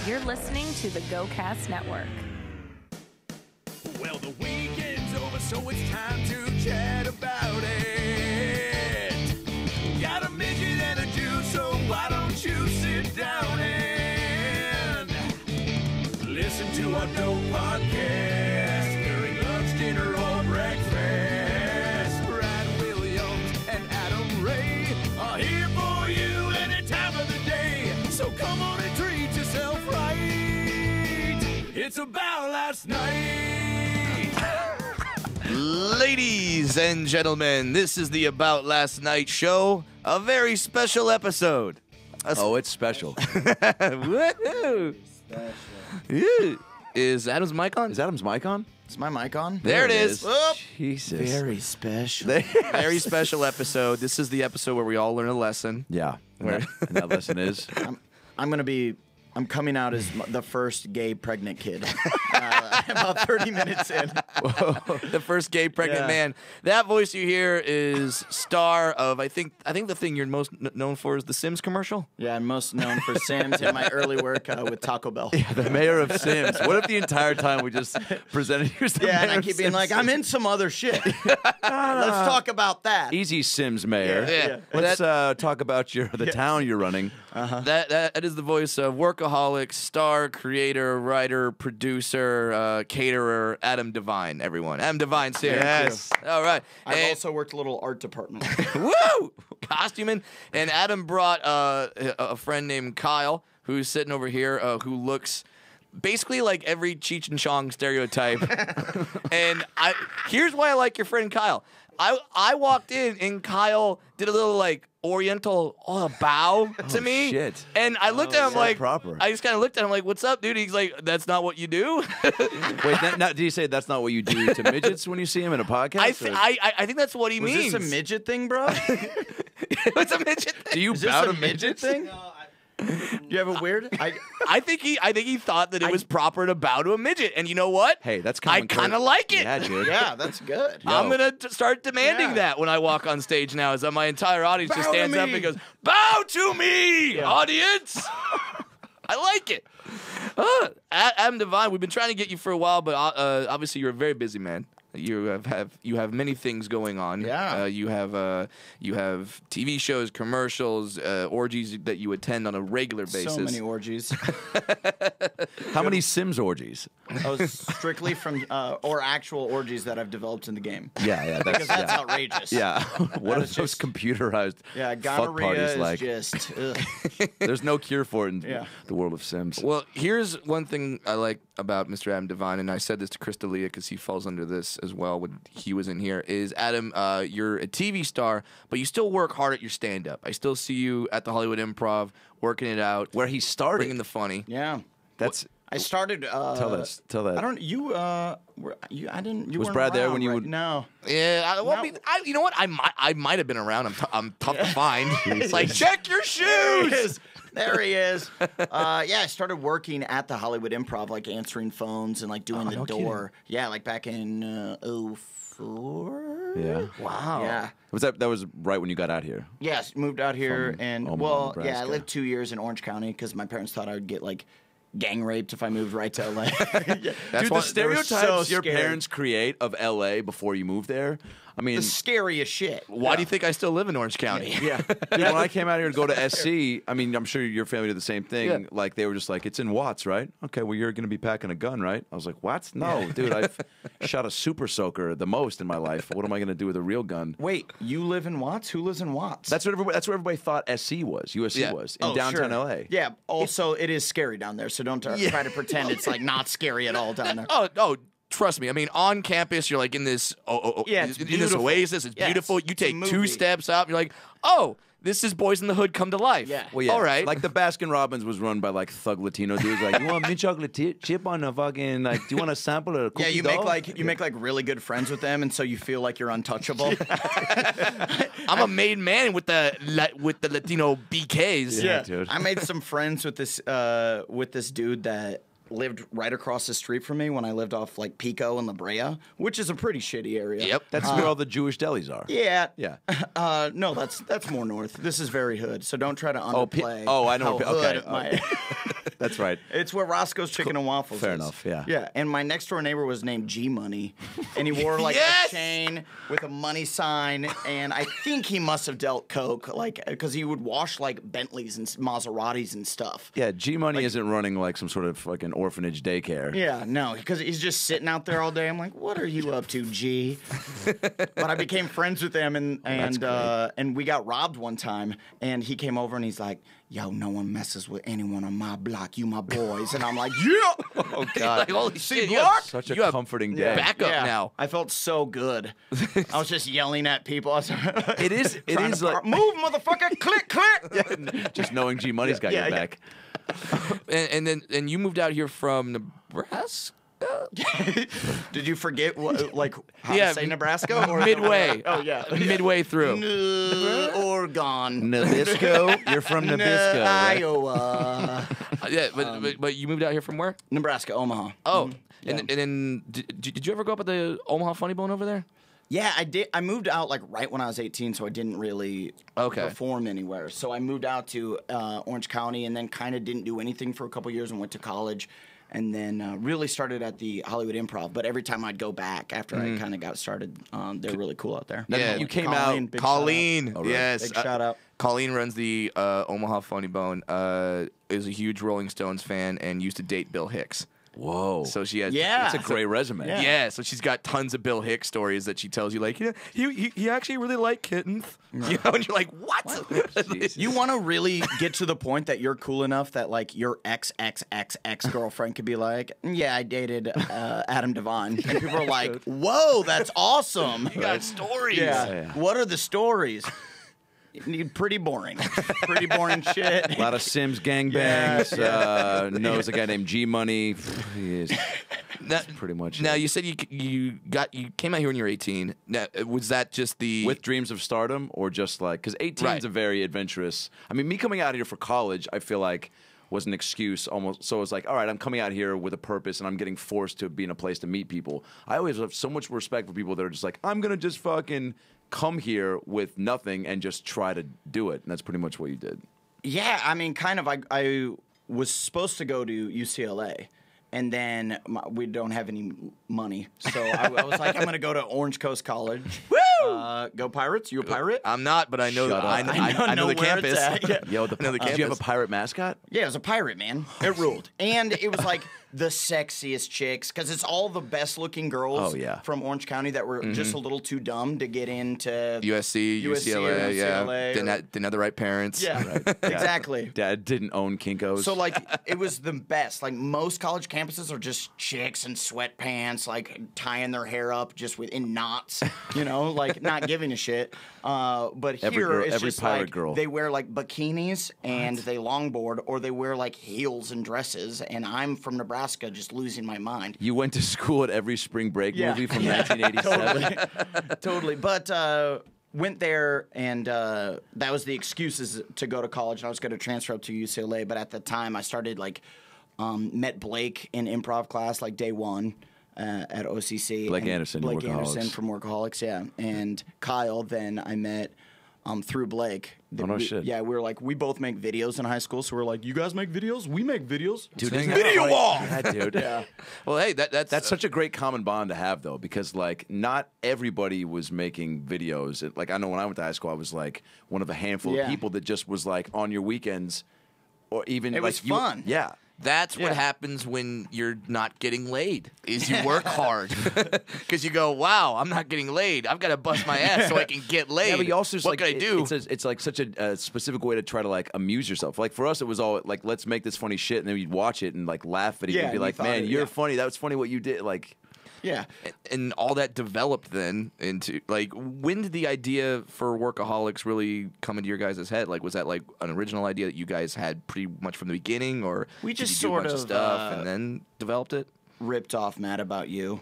You're listening to the GoCast Network. Well, the weekend's over, so it's time to chat about it. Got a midget and a Jew, so why don't you sit down and listen to our dope podcast during lunch, dinner, or breakfast. Brad Williams and Adam Ray are here for you any time of the day. So come on and treat yourself right. It's about last night. Ladies and gentlemen, this is the About Last Night show, a very special episode. Oh, it's special. Woohoo! Yeah. Is Adam's mic on? Is Adam's mic on? Is my mic on? There it is. Whoop. Jesus. Very special. Very special episode. This is the episode where we all learn a lesson. Yeah. And that lesson is? I'm coming out as the first gay pregnant kid. About 30 minutes in. The first gay pregnant man. That voice you hear is star of, I think the thing you're most known for is the Sims commercial. Yeah, I'm most known for Sims and my early work with Taco Bell. Yeah, the mayor of Sims. What if the entire time we just presented you as the mayor and I of keep being Sims? like, I'm in some other shit. Let's talk about that. Easy, Sims mayor. Yeah. Let's talk about the town you're running. That is the voice of Workaholics, star, creator, writer, producer, caterer, Adam Devine, everyone. Adam Devine's here. Yes. All right. I've also worked a little art department. Woo! Costuming. And Adam brought a friend named Kyle, who's sitting over here, who looks basically like every Cheech and Chong stereotype. And here's why I like your friend Kyle. I walked in and Kyle did a little like Oriental bow to me. Shit. And I looked at him like, proper. I just kind of looked at him like, what's up, dude? He's like, that's not what you do. Wait, did you say that's not what you do to midgets when you see them in a podcast? I think that's what he means. Is this a midget thing, bro? It's a midget thing. Do you Is this bow a to midget midgets? thing? Do you have a weird? I think he thought that it was proper to bow to a midget, and you know what? Hey, that's I kind of like it. Yeah, dude. Yeah, that's good. I'm gonna start demanding that when I walk on stage now. Is that my entire audience just Bow to stands up me. and goes, "Bow to me, audience." I like it. Adam Devine, we've been trying to get you for a while, but obviously you're a very busy man. You have many things going on. Yeah. You have TV shows, commercials, orgies that you attend on a regular basis. So many orgies. How many Sims orgies? Strictly from or actual orgies that I've developed in the game. Yeah, Because that's outrageous. Yeah. What are is those just- computerized Yeah, fuck gonorrhea parties is like? just. Ugh. There's no cure for it in Yeah. the world of Sims. Well, here's one thing I like about Mr. Adam Devine, and I said this to Chris D'Elia because he falls under this as well when he was in here, is Adam, you're a TV star, but you still work hard at your stand-up. I still see you at the Hollywood Improv, working it out. Where he started. Bringing the funny. Yeah. That's I started. tell that. I don't. You. I didn't. You Was weren't Brad there around, when you right? would- No. Yeah, No. you know what? I might have been around. I'm tough to find. It's like, check your shoes! There he is. Yeah, I started working at the Hollywood Improv, like answering phones and like doing the no door. Yeah, like back in 04. Yeah. Wow. Yeah. That was right when you got out here. Yes, moved out here From and Omaha, yeah, I Nebraska. lived 2 years in Orange County because my parents thought I would get like gang raped if I moved right to LA. That's Dude, why the they were stereotypes so your scared. parents create of LA before you move there. I mean, The scariest shit. Why do you think I still live in Orange County? yeah. Dude, when I came out here to go to SC, I mean, I'm sure your family did the same thing. Yeah. Like, they were just like, it's in Watts, right? Okay, well, you're going to be packing a gun, right? I was like, what? No, dude, I've shot a super soaker the most in my life. What am I going to do with a real gun? Wait, you live in Watts? Who lives in Watts? That's what everybody thought SC was, USC Yeah. was, in downtown sure. LA. Yeah. Also, it is scary down there, so don't try to pretend it's like not scary at all down there. Oh, trust me. I mean, on campus, you're like in this, Yeah, it's in this beautiful. oasis. It's Yeah, beautiful. it's You a take two movie. steps up, you're like, oh, this is Boys in the Hood come to life. Yeah. Well, yeah. All right. Like the Baskin Robbins was run by like thug Latino dudes. Like, you want mint chocolate chip on a fucking, like, do you want a sample of a cookie Yeah, you dough? make like really good friends with them, and so you feel like you're untouchable. I'm a made man with the Latino BKs. Yeah, dude. I made some friends with this dude that lived right across the street from me when I lived off like Pico and La Brea, which is a pretty shitty area. Yep. That's where all the Jewish delis are. Yeah. Yeah. No, that's more north. This is very hood, so don't try to Oh, underplay. I know. how Okay. hood my- That's right. It's where Roscoe's Chicken and Waffles Fair is. enough, yeah. Yeah, and my next door neighbor was named G Money, and he wore like Yes! a chain with a money sign, and I think he must have dealt coke, like because he would wash like Bentleys and Maseratis and stuff. Yeah, G Money isn't running like some sort of like an orphanage daycare. Yeah, no, because he's just sitting out there all day. I'm like, what are you up to, G? But I became friends with him, and we got robbed one time, and he came over and he's like, yo, no one messes with anyone on my block. You my boys. And I'm like, yeah. Oh God. Like, holy See, shit, block? Such you a have comforting day. backup now. I felt so good. I was just yelling at people. I was It is like move, motherfucker, click, click. just knowing G Money's got your back. And then you moved out here from Nebraska? Did you forget what, how Yeah, to say Nebraska? Or midway. Oh, yeah. Midway through. Oregon. Nabisco? You're from Nabisco, right? Iowa. Yeah, but you moved out here from where? Nebraska, Omaha. Oh, Yeah. and then did you ever go up at the Omaha Funny Bone over there? Yeah, I did. I moved out like right when I was 18, so I didn't really perform anywhere. So I moved out to Orange County, and then kind of didn't do anything for a couple years, and went to college, and then really started at the Hollywood Improv. But every time I'd go back after I kind of got started, they're really cool out there. Yeah, you came Colleen, out. big Colleen, shout out. yes, Big shout out. Colleen runs the Omaha Funny Bone. Is a huge Rolling Stones fan and used to date Bill Hicks. Whoa. So she has Yeah. That's a great resume. Yeah. Yeah, so she's got tons of Bill Hicks stories that she tells you, like, he actually really liked kittens, you know, and you're like, what? You want to really get to the point that you're cool enough that like your ex girlfriend could be like, yeah, I dated Adam Devine, and people are like, whoa, that's awesome. You got stories. Yeah. What are the stories? Pretty boring. Pretty boring shit. A lot of Sims gangbangs. Knows a guy named G Money. That's pretty much Now it. you said you came out here when you were 18. Now, was that just the With dreams of stardom, or just like, because 18 Right. is a very adventurous. I mean, me coming out here for college, I feel like was an excuse almost. So it's like, all right, I'm coming out here with a purpose, and I'm getting forced to be in a place to meet people. I always have so much respect for people that are just like, I'm gonna just fucking come here with nothing and just try to do it, and that's pretty much what you did. Yeah, I mean, kind of. I was supposed to go to UCLA, and then we don't have any money, so I was like, I'm going to go to Orange Coast College. Woo! Go Pirates! You a pirate? I'm not, but I know Shut up. I know the where it's campus. at, yeah. Yo, I know the did you have a campus. pirate mascot? Yeah, it was a pirate, man. It ruled. And it was like the sexiest chicks, because it's all the best-looking girls Oh, yeah. from Orange County that were just a little too dumb to get into USC, or UCLA, yeah. UCLA Didn't have the right parents. Yeah, exactly. Dad didn't own Kinko's. So, like, it was the best. Like, most college campuses are just chicks in sweatpants, like, tying their hair up just in knots, you know, like, not giving a shit. But Every here, girl- it's every just pirate like, girl. they wear, like, bikinis and they longboard, or they wear, like, heels and dresses, and I'm from Nebraska just losing my mind. You went to school at every spring break Yeah. movie from 1987. Totally. But went there, and that was the excuses to go to college. And I was going to transfer up to UCLA, but at the time I started like met Blake in improv class like day one at OCC. Blake And Anderson, Blake Workaholics. Anderson from Workaholics, yeah. And Kyle, then I met through Blake. Oh, no shit. Yeah, we were like, we both make videos in high school, so we're like, you guys make videos? We make videos. Dude, Let's isn't hang that out. funny? Yeah, dude. Yeah. Well, hey, that's That's such a great common bond to have, though, because like not everybody was making videos. Like I know when I went to high school, I was like one of a handful Yeah. of people that just was like on your weekends, or even It like was fun. Yeah, That's what Yeah. happens when you're not getting laid. Is you work hard because you go, wow, I'm not getting laid. I've got to bust my ass so I can get laid. Yeah, but you also just, what like, can I do? It's like such a specific way to try to like amuse yourself. Like for us, it was all like, let's make this funny shit, and then we'd watch it and like laugh at it Yeah, and be and you like, thought man, it- you're yeah. funny. That was funny what you did. Like, Yeah. And all that developed then into like, when did the idea for Workaholics really come into your guys' head? Like, was that like an original idea that you guys had pretty much from the beginning, or We did just you do a bunch sort of of, stuff and then developed it? Ripped off Mad About You.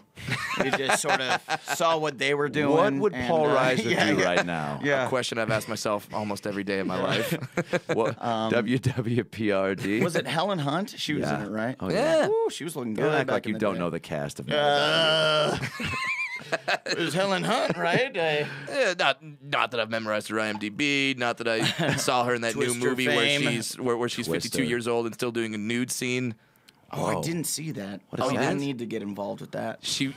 We just sort of saw what they were doing. what would and, Paul Reiser yeah, do yeah. right now? Yeah. A question I've asked myself almost every day of my life. What, WWPRD? Was it Helen Hunt? She was Yeah. in it, right? Oh, yeah. Ooh, she was looking good. Don't act back like in you the don't day. know the cast of. It was Helen Hunt, right? Not that I've memorized her IMDb. Not that I saw her in that new Twister movie where she's 52 Twister. years old and still doing a nude scene. Oh, I didn't see that. is that? I need to get involved with that. She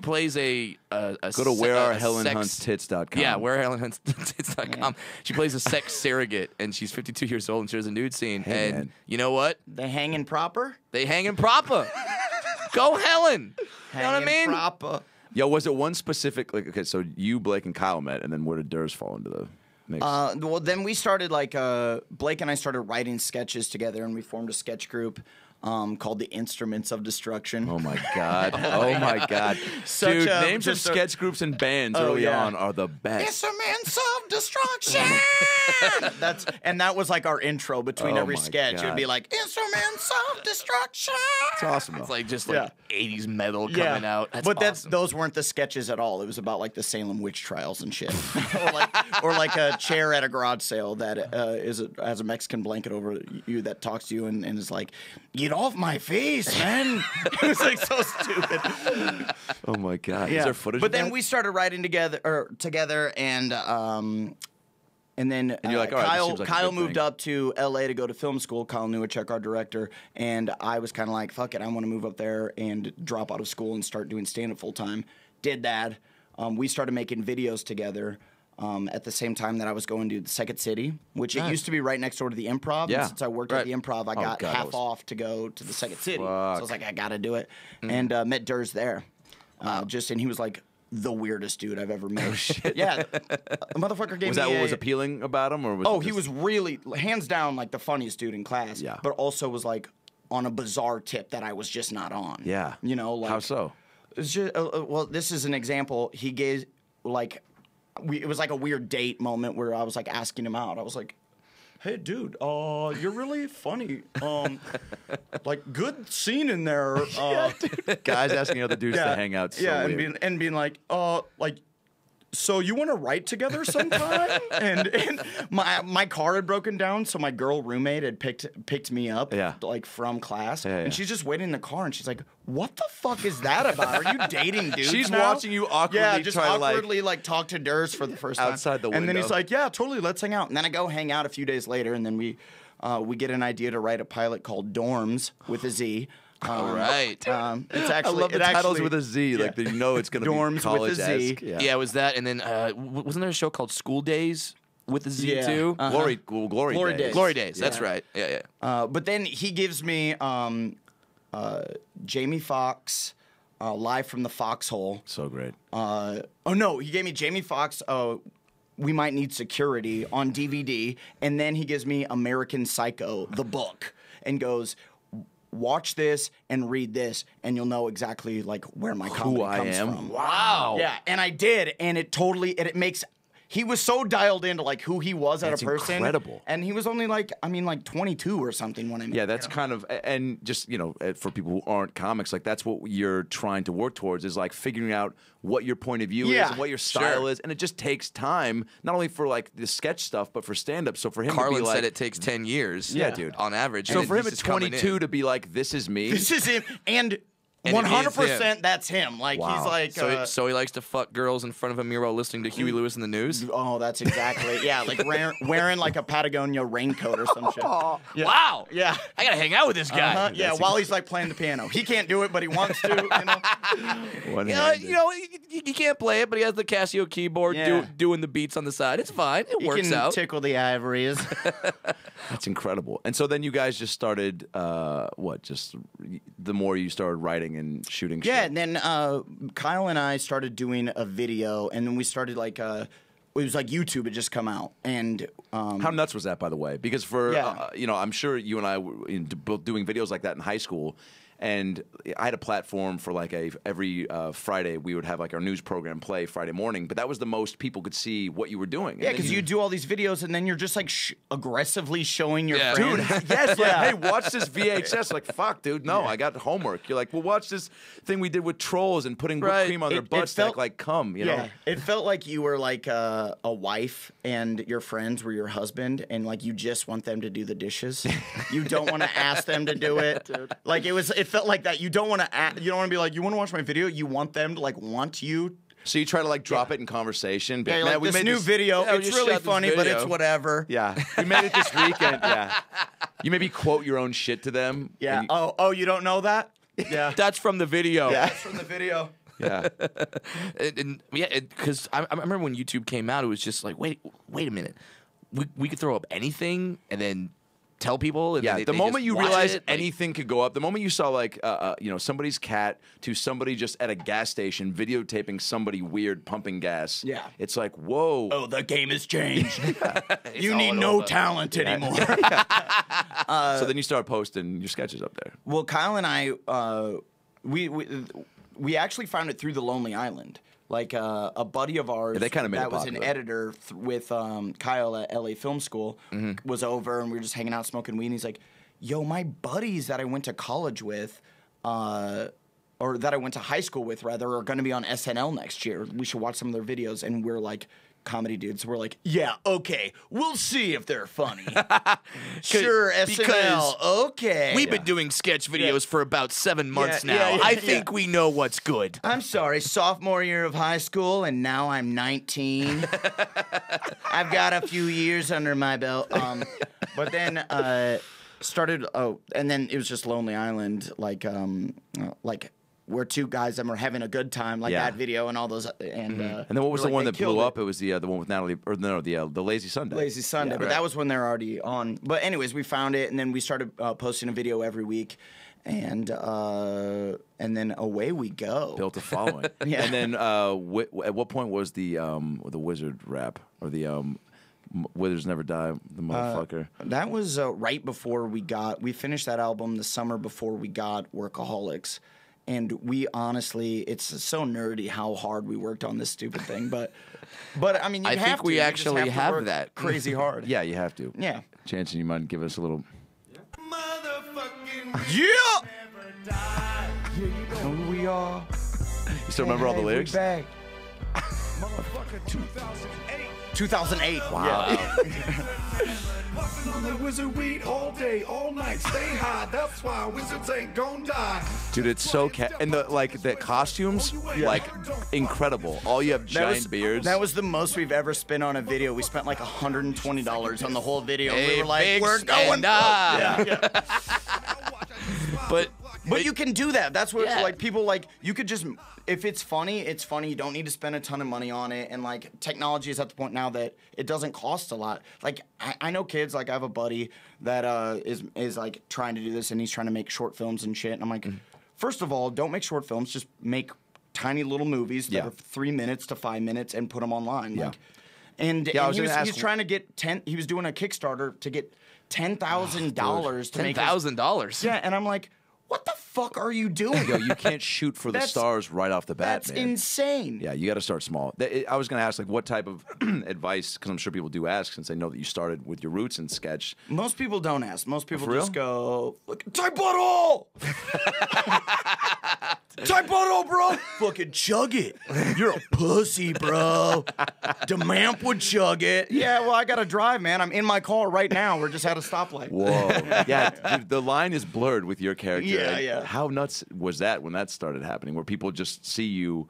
plays a Go to wherearehelenhuntstits.com. Yeah, wherearehelenhuntstits.com. She plays a sex surrogate, and she's 52 years old, and she does a nude scene. Hey, and man. you know what? They hanging proper? They hanging proper. Go Helen. You know what I mean? Proper. Yo, was it one specific, like, okay, so you, Blake, and Kyle met, and then where did Durs fall into the mix? Well, then we started, like, Blake and I started writing sketches together, and we formed a sketch group called the Instruments of Destruction. Oh my god! Oh my god! Dude, names of sketch groups and bands early on are the best. Instruments of Destruction. That was like our intro between every my sketch. It would be God. like Instruments of Destruction. It's awesome. Though. It's like just like 80s metal coming out. That's but awesome. those weren't the sketches at all. It was about like the Salem witch trials and shit, or like a chair at a garage sale that has a Mexican blanket over you that talks to you and is like, "Get off my face, man!" It was like so stupid. Oh my god! Yeah. Is there footage? But of then that? we started writing together, and then you're like, all right, this seems like a Kyle good moved thing. up to LA to go to film school. Kyle Newacek, our director, and I was kind of like, fuck it, I want to move up there and drop out of school and start doing stand-up full time. Did that. We started making videos together. At the same time that I was going to the Second City, which it used to be right next door to the Improv. Yeah. And since I worked at the Improv, I got God, half off to go to the Second City. So I Fuck. was like, I got to do it. And met Durs there. And he was like the weirdest dude I've ever met. Oh, shit. Yeah. The motherfucker gave was me that what was appealing about him, or was? Oh, it he just- was really, hands down, like the funniest dude in class. Yeah. But also was like on a bizarre tip that I was just not on. Yeah. You know, like. How so? It's just, well, this is an example. He gave, like, it was like a weird date moment where I was like asking him out. I was like, "Hey, dude, you're really funny. Like, good scene in there." Guys asking other dudes to hang out. So weird. and being like, so you want to write together sometime? and my car had broken down, so my girl roommate had picked me up, like from class, and she's just waiting in the car, and she's like, "What the fuck is that about? Are you dating dudes?" She's now?" watching you awkwardly yeah, just try to, like- awkwardly like talk to Durs for the first time Outside the and then window. he's like, "Yeah, totally, let's hang out." And then I go hang out a few days later, and then we get an idea to write a pilot called Dorms with a Z. All right. It's I actually love the titles with a Z. Like you know, it's gonna Dorms be with a Z. college-esque. Yeah, it was that, and then wasn't there a show called School Days with a Z too? Glory days. Glory Days. That's right. Yeah. But then he gives me Jamie Foxx, live from the Foxhole. So great. He gave me Jamie Foxx. We Might Need Security on DVD, and then he gives me American Psycho, the book, and goes, "Watch this and read this, and you'll know exactly like where my comedy comes from." Wow. Yeah, and I did, and it makes. He was so dialed into like who he was as That's a person. incredible. And he was only like 22 or something when I met Yeah, him. that's kind of, and just, for people who aren't comics, like that's what you're trying to work towards is like figuring out what your point of view is and what your style is. And it just takes time, not only for like the sketch stuff, but for stand up. So for him Carlin to be like, said it takes 10 years. Yeah, dude. On average. So and for him he's at just coming 22 in. to be like, this is me. This is him, and And it is 100% that's him. Like Wow. he's like. So he likes to fuck girls in front of a mirror while listening to Huey Lewis in the news? Oh, that's exactly. Yeah, like wearing like a Patagonia raincoat or some shit. Yeah. Wow. Yeah. I got to hang out with this guy. Uh-huh. Yeah, while he's like playing the piano. He can't do it, but he wants to, you know. He can't play it, but he has the Casio keyboard doing the beats on the side. It's fine. It He works can out. tickle the ivories. That's incredible. And so then you guys just started, just the more you started writing and shooting Yeah, shit. and then Kyle and I started doing a video, and then we started like it was like YouTube had just come out, and How nuts was that, by the way? Because for, Yeah. I'm sure you and I were both doing videos like that in high school. And I had a platform for like every Friday we would have like our news program play Friday morning, but that was the most people could see what you were doing. yeah, because you do all these videos, and then you're just like aggressively showing your Yeah. friends. Dude, yes, like, hey, watch this VHS. Like, fuck, dude, no, I got homework. You're like, well, watch this thing we did with trolls and putting whipped cream on their butts felt, like cum, you know? It felt like you were like a wife and your friends were your husband, and like you just want them to do the dishes. You don't want to ask them to do it. Like it felt like that. You don't want to be like, you want to watch my video? You want them to like want you. So you try to like drop it in conversation. Yeah, Man, like, we this made new video. Yeah, we It's just really shot this funny, but video. it's whatever. Yeah, we made it this weekend. Yeah, you maybe quote your own shit to them. Yeah. and Oh, you don't know that? Yeah. That's from the video. That's from the video. yeah. Because I remember when YouTube came out, it was just like, wait a minute, we could throw up anything and then tell people. And Yeah, they the moment just you watch realize it, anything could go up, the moment you saw like somebody's cat to somebody just at a gas station videotaping somebody weird pumping gas. Yeah. It's like, whoa. Oh, the game has changed. You all need in no all the- talent anymore. So then you start posting your sketches up there. Well, Kyle and I, we actually found it through the Lonely Island. Like a buddy of ours Yeah, they kinda made it that was an popular. editor with Kyle at LA Film School was over, and we were just hanging out smoking weed. And he's like, "Yo, my buddies that I went to college with, or that I went to high school with, rather, are going to be on SNL next year. We should watch some of their videos." And we're like, comedy dudes, we're like, yeah, okay, we'll see if they're funny. Sure, SNL, because okay. We've been doing sketch videos for about 7 months now. yeah, I yeah. think we know what's good. I'm sorry, sophomore year of high school, and now I'm 19. I've got a few years under my belt. But then started. Oh, and then it was just Lonely Island, like we're two guys that were having a good time, like Yeah. that video and all those. And And then what was we're the like, one they that killed blew it. up? It was the one with Natalie, or no, the Lazy Sunday. Lazy Sunday, Yeah, but right. that was when they're already on. But anyways, we found it, and then we started posting a video every week, and then away we go. Built a following. Yeah. And then at what point was the Wizard rap or the Withers Never Die, the motherfucker? That was right before we finished that album the summer before we got Workaholics. And we honestly, it's so nerdy how hard we worked on this stupid thing. But I mean, you I have think to. we You just actually to have work that. crazy hard. Yeah, you have to. Yeah. Chanson, you mind give us a little? Motherfucking Yeah. never die. Who we are. You still remember all the lyrics? Back. Motherfucker 2008. 2008. Wow. Puffin' on that wizard weed all day, all night. Stay high, that's why wizards ain't gon' die. Dude, it's so and the costumes, like incredible. All you have giant beards. That was the most we've ever spent on a video. We spent like $120 on the whole video. Hey, we were like, big we're going. stand up. Yeah. But You can do that. That's what Yeah. like people like. You could just if it's funny, it's funny. You don't need to spend a ton of money on it. And like technology is at the point now that it doesn't cost a lot. Like I know kids. Like I have a buddy that is like trying to do this, and he's trying to make short films and shit. And I'm like, first of all, don't make short films. Just make tiny little movies that Yeah. are 3 minutes to 5 minutes and put them online. Yeah. Like, and, Yeah, I and was he gonna ask- was trying to get He was doing a Kickstarter to get $10,000 to make his- $10,000. Yeah, and I'm like, what the fuck are you doing? Yo, you can't shoot for the That's- stars right off the bat, That's man. insane. Yeah, you got to start small. I was going to ask, like, what type of advice, because I'm sure people do ask since they know that you started with your roots in sketch. Most people don't ask. Most people For real? just go, type butthole! Type butthole, bro! Fucking chug it. You're a pussy, bro. Demamp would chug it. Yeah, well, I got to drive, man. I'm in my car right now. We're just at a stoplight. Whoa. Yeah, dude, the line is blurred with your character. Yeah, And yeah. How nuts was that when that started happening, where people just see you?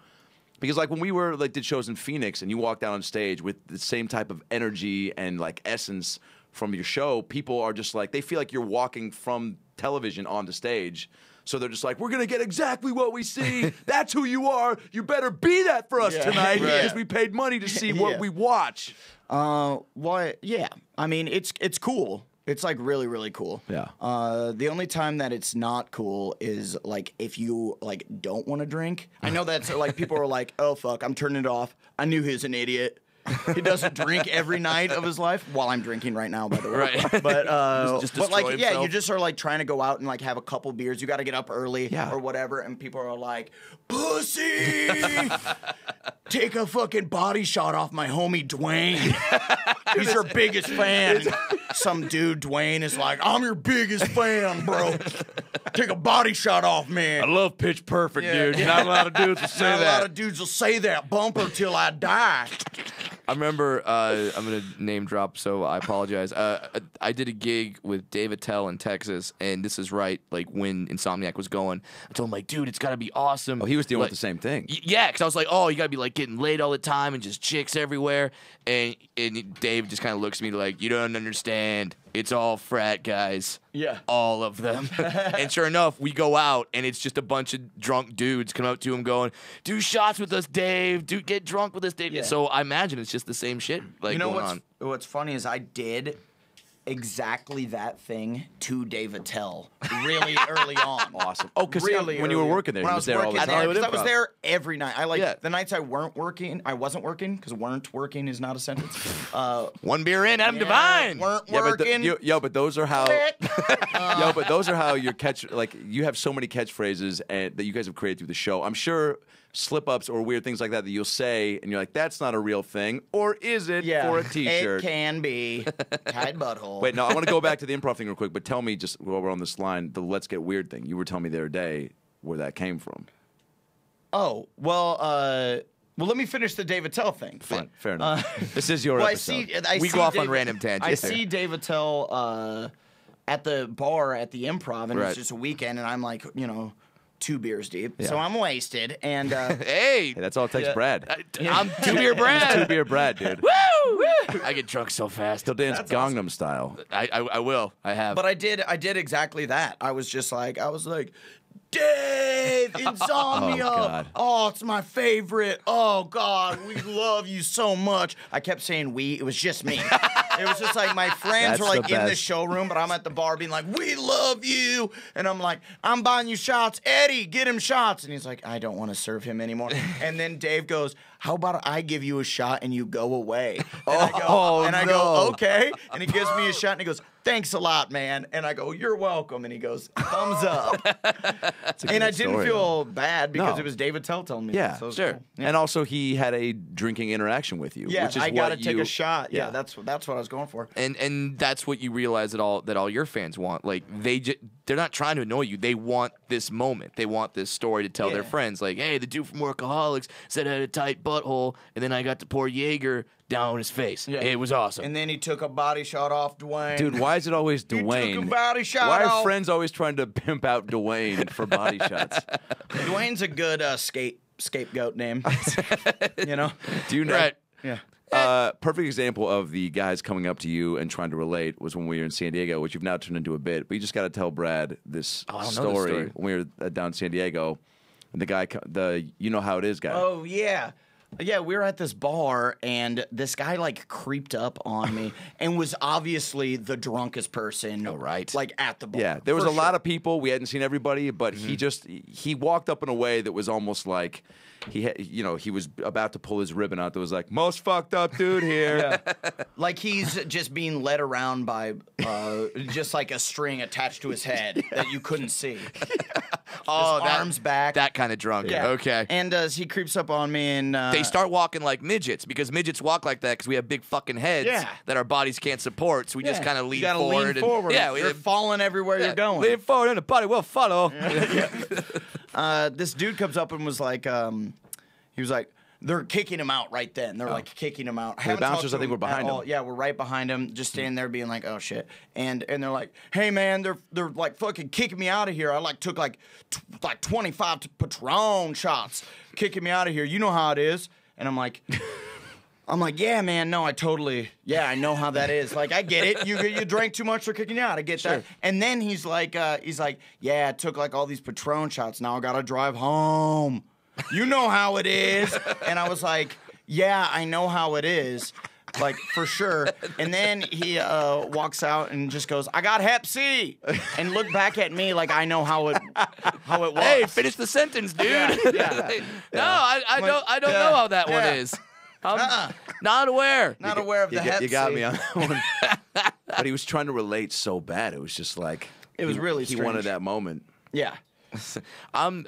Because like when we were like did shows in Phoenix and you walked out on stage with the same type of energy and like essence from your show, people are just like, they feel like you're walking from television onto stage. So they're just like, we're going to get exactly what we see. That's who you are. You better be that for us Yeah, tonight right. because we paid money to see what Yeah. we watch. Well, yeah. I mean, it's cool. It's like really, really cool. Yeah. The only time that it's not cool is like if you like don't want to drink. I know that's like people are like, oh fuck, I'm turning it off. I knew he was an idiot. He doesn't drink every night of his life. While I'm drinking right now, by the way. Right. But Just but like destroy yeah, himself. you just are like trying to go out and like have a couple beers. You got to get up early Yeah. or whatever, and people are like, pussy. Take a fucking body shot off my homie Dwayne. He's your biggest fan. Some dude, Dwayne, is like, I'm your biggest fan, bro. Take a body shot off, man. I love Pitch Perfect, Yeah. dude. Not a lot of dudes will say Not that. a lot of dudes will say that bumper till I die. I remember, I'm going to name drop, so I apologize. I did a gig with Dave Attell in Texas, and this is right, like, when Insomniac was going. I told him, like, dude, it's got to be awesome. Oh, he was dealing like, with the same thing. Yeah, because I was like, oh, you got to be, like, getting laid all the time and just chicks everywhere. And Dave just kind of looks at me like, you don't understand. It's all frat guys. Yeah. All of them. And sure enough, we go out, and it's just a bunch of drunk dudes come up to him going, do shots with us, Dave. Do get drunk with us, Dave. Yeah. So I imagine it's just the same shit like, going on. What's funny is I did exactly that thing to Dave Attell really early on. Awesome. Oh, because really when you were early working there, when he I was there all the working time. there, 'cause I was there every night. Yeah. the nights I wasn't working, because weren't working is not a sentence. One beer in, Adam Devine. Weren't Yeah, but working. but those are how. But those are how your you have so many catchphrases that you guys have created through the show. I'm sure slip-ups or weird things like that you'll say, and you're like, that's not a real thing, or is it for a T-shirt? It can be. Tight butthole. Wait, no, I want to go back to the improv thing real quick, but tell me, just while we're on this line, the let's get weird thing. You were telling me the other day where that came from. Oh, well, let me finish the Dave Attell thing. Fine, fair enough. This is your episode. We go off on random tangents. I see Dave Attell at the bar at the Improv, and it's just a weekend, and I'm like, 2 beers deep, so I'm wasted, and hey, that's all it takes, Brad. I'm 2 beer Brad. 2 beer Brad, dude. Woo! I get drunk so fast. He'll dance Gangnam style. I will. I have. But I did exactly that. I was like, Dave, Insomnia. Oh, God. Oh, it's my favorite. Oh, God, we love you so much. I kept saying we. It was just me. It was just like my friends That's were like the in the best. showroom, but I'm at the bar being like, we love you. And I'm like, I'm buying you shots. Eddie, get him shots. And he's like, I don't want to serve him anymore. And then Dave goes, how about I give you a shot and you go away? And I go, okay. And he gives me a shot and he goes, thanks a lot, man. And I go, you're welcome. And he goes, thumbs up. And I didn't feel bad because it was David Tell telling me. Yeah, that, so sure. cool. Yeah. And also, he had a drinking interaction with you. Yeah, which is I got to what take you- a shot. Yeah, Yeah. that's what I was going for. And that's what you realize that all your fans want. Like they're not trying to annoy you. They want this moment. They want this story to tell their friends. Like, hey, the dude from Workaholics said I had a tight butthole, and then I got to pour Jaeger down his face. Yeah. It was awesome. And then he took a body shot off Dwayne. Dude, why is it always Dwayne? He took a body shot Why off. are friends always trying to pimp out Dwayne for body shots? Dwayne's a good scapegoat name. You know? Do you know? Right. Yeah. Perfect example of the guys coming up to you and trying to relate was when we were in San Diego, which you've now turned into a bit. But you just got to tell Brad this I don't know this story. story. When we were down in San Diego, and the guy, you know how it is guy. Oh, yeah. Yeah, we were at this bar, and this guy, like, creeped up on me and was obviously the drunkest person, like, at the bar. Yeah, there was a lot of people. We hadn't seen everybody, but he walked up in a way that was almost like he was about to pull his ribbon out that was like, most fucked up dude here. Like he's just being led around by just like a string attached to his head that you couldn't see. Oh, arms back. That kind of drunk. Yeah. Okay. And he creeps up on me and they start walking like midgets because midgets walk like that because we have big fucking heads that our bodies can't support. So we just kind of lean forward. Lean forward. Yeah, you're falling everywhere you're going. Lean forward and the body will follow. This dude comes up and was like, he was like, they're kicking him out right then. They're like kicking him out. The bouncers, I think, were behind him. Yeah, we're right behind him, just standing there being like, oh shit. And they're like, hey man, they're like fucking kicking me out of here. I like took like 25 Patron shots, kicking me out of here. You know how it is. And I'm like, yeah, man, no, I know how that is. Like, I get it. You drank too much, they're kicking you out. I get that. And then he's like, yeah, I took like all these Patron shots. Now I gotta drive home. You know how it is. And I was like, yeah, I know how it is. Like, for sure. And then he walks out and just goes, I got Hep C. And looked back at me like I know how it was. Hey, finish the sentence, dude. No, I don't know how that one is. I'm not aware. Not aware of the Hep C. You got me on that one. But he was trying to relate so bad. It was just like it was really he strange. wanted that moment. Yeah. I'm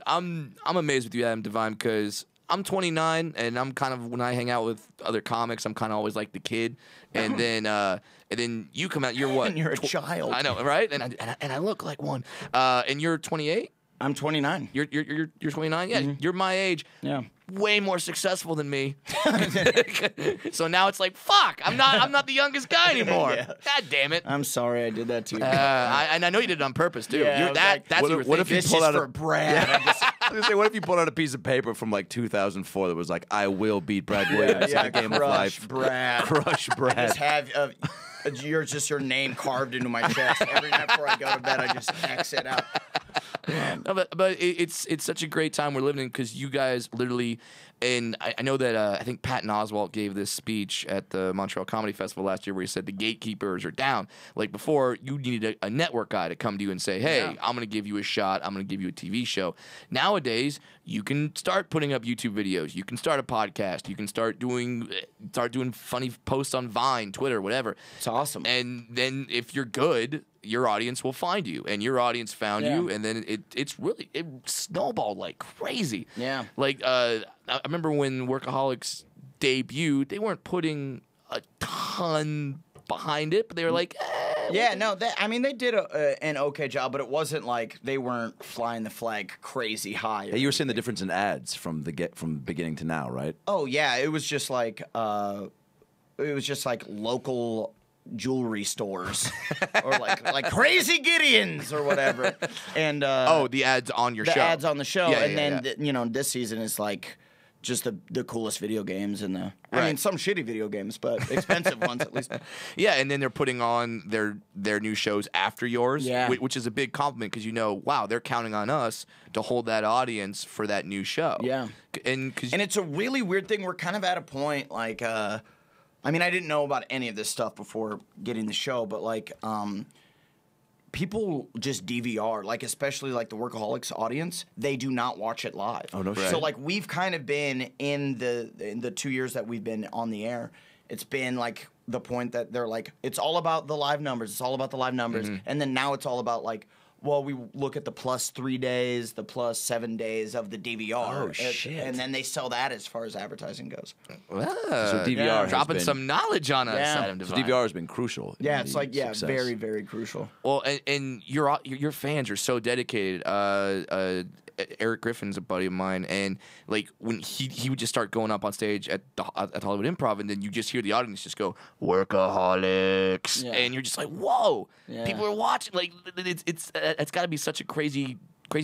amazed with you, Adam Devine, because I'm 29, and I'm kind of, when I hang out with other comics, I'm kind of always like the kid, and then you come out, you're what? And you're a child. I know, right? And I look like one. And you're 28. I'm 29. You're 29. Yeah, you're my age. Yeah. way more successul than me. So now it's like, fuck, I'm not the youngest guy anymore. Yeah. God damn it. I'm sorry I did that to you. And I know you did it on purpose too. Yeah, That's what you were what if thinking. you This pull is out for a Brad. I was gonna say, what if you pulled out a piece of paper from like 2004 that was like, "I will beat Brad Williams in a game of crush life." Brad. Crush Brad. Just have your name carved into my chest every night before I go to bed. I just X it out. No, but it's such a great time we're living in because you guys literally, and I know that I think Patton Oswalt gave this speech at the Montreal Comedy Festival last year where he said the gatekeepers are down. Like before, you needed a network guy to come to you and say, hey, I'm going to give you a shot. I'm going to give you a TV show. Nowadays, you can start putting up YouTube videos. You can start a podcast. You can start doing funny posts on Vine, Twitter, whatever. It's awesome. And then if you're good, your audience will find you, and your audience found you, and then it snowballed like crazy. Yeah. Like I remember when Workaholics debuted, they weren't putting a ton behind it, but they were like, yeah, no, they did an okay job, but it wasn't like they weren't flying the flag crazy high. Yeah, you were seeing the difference in ads from beginning to now, right? Oh yeah, it was just like local jewelry stores or like Crazy Gideon's or whatever. And the ads on your the show. ads on the show, Yeah, and yeah, then this season is like just the coolest video games and I mean some shitty video games, but expensive ones at least. Yeah, and then they're putting on their new shows after yours, which is a big compliment because wow, they're counting on us to hold that audience for that new show. Yeah, and it's a really weird thing. We're kind of at a point like. I mean, I didn't know about any of this stuff before getting the show, but like, people just DVR, like especially like the Workaholics audience, they do not watch it live. Oh no shit. So like we've kind of been in the 2 years that we've been on the air, it's been like the point that they're like, it's all about the live numbers. It's all about the live numbers, and then now it's all about like. Well, we look at the plus 3 days, the plus 7 days of the DVR. Oh, shit. And then they sell that as far as advertising goes. So DVR has dropping been, some knowledge on us, Yeah. Adam so Devine. DVR has been crucial. Yeah, in it's the like, success. very, very crucial. Well, and your fans are so dedicated. Eric Griffin's a buddy of mine, and like when he would just start going up on stage at Hollywood Improv, and then you just hear the audience just go Workaholics, and you're just like, whoa, people are watching. Like it's got to be such a crazy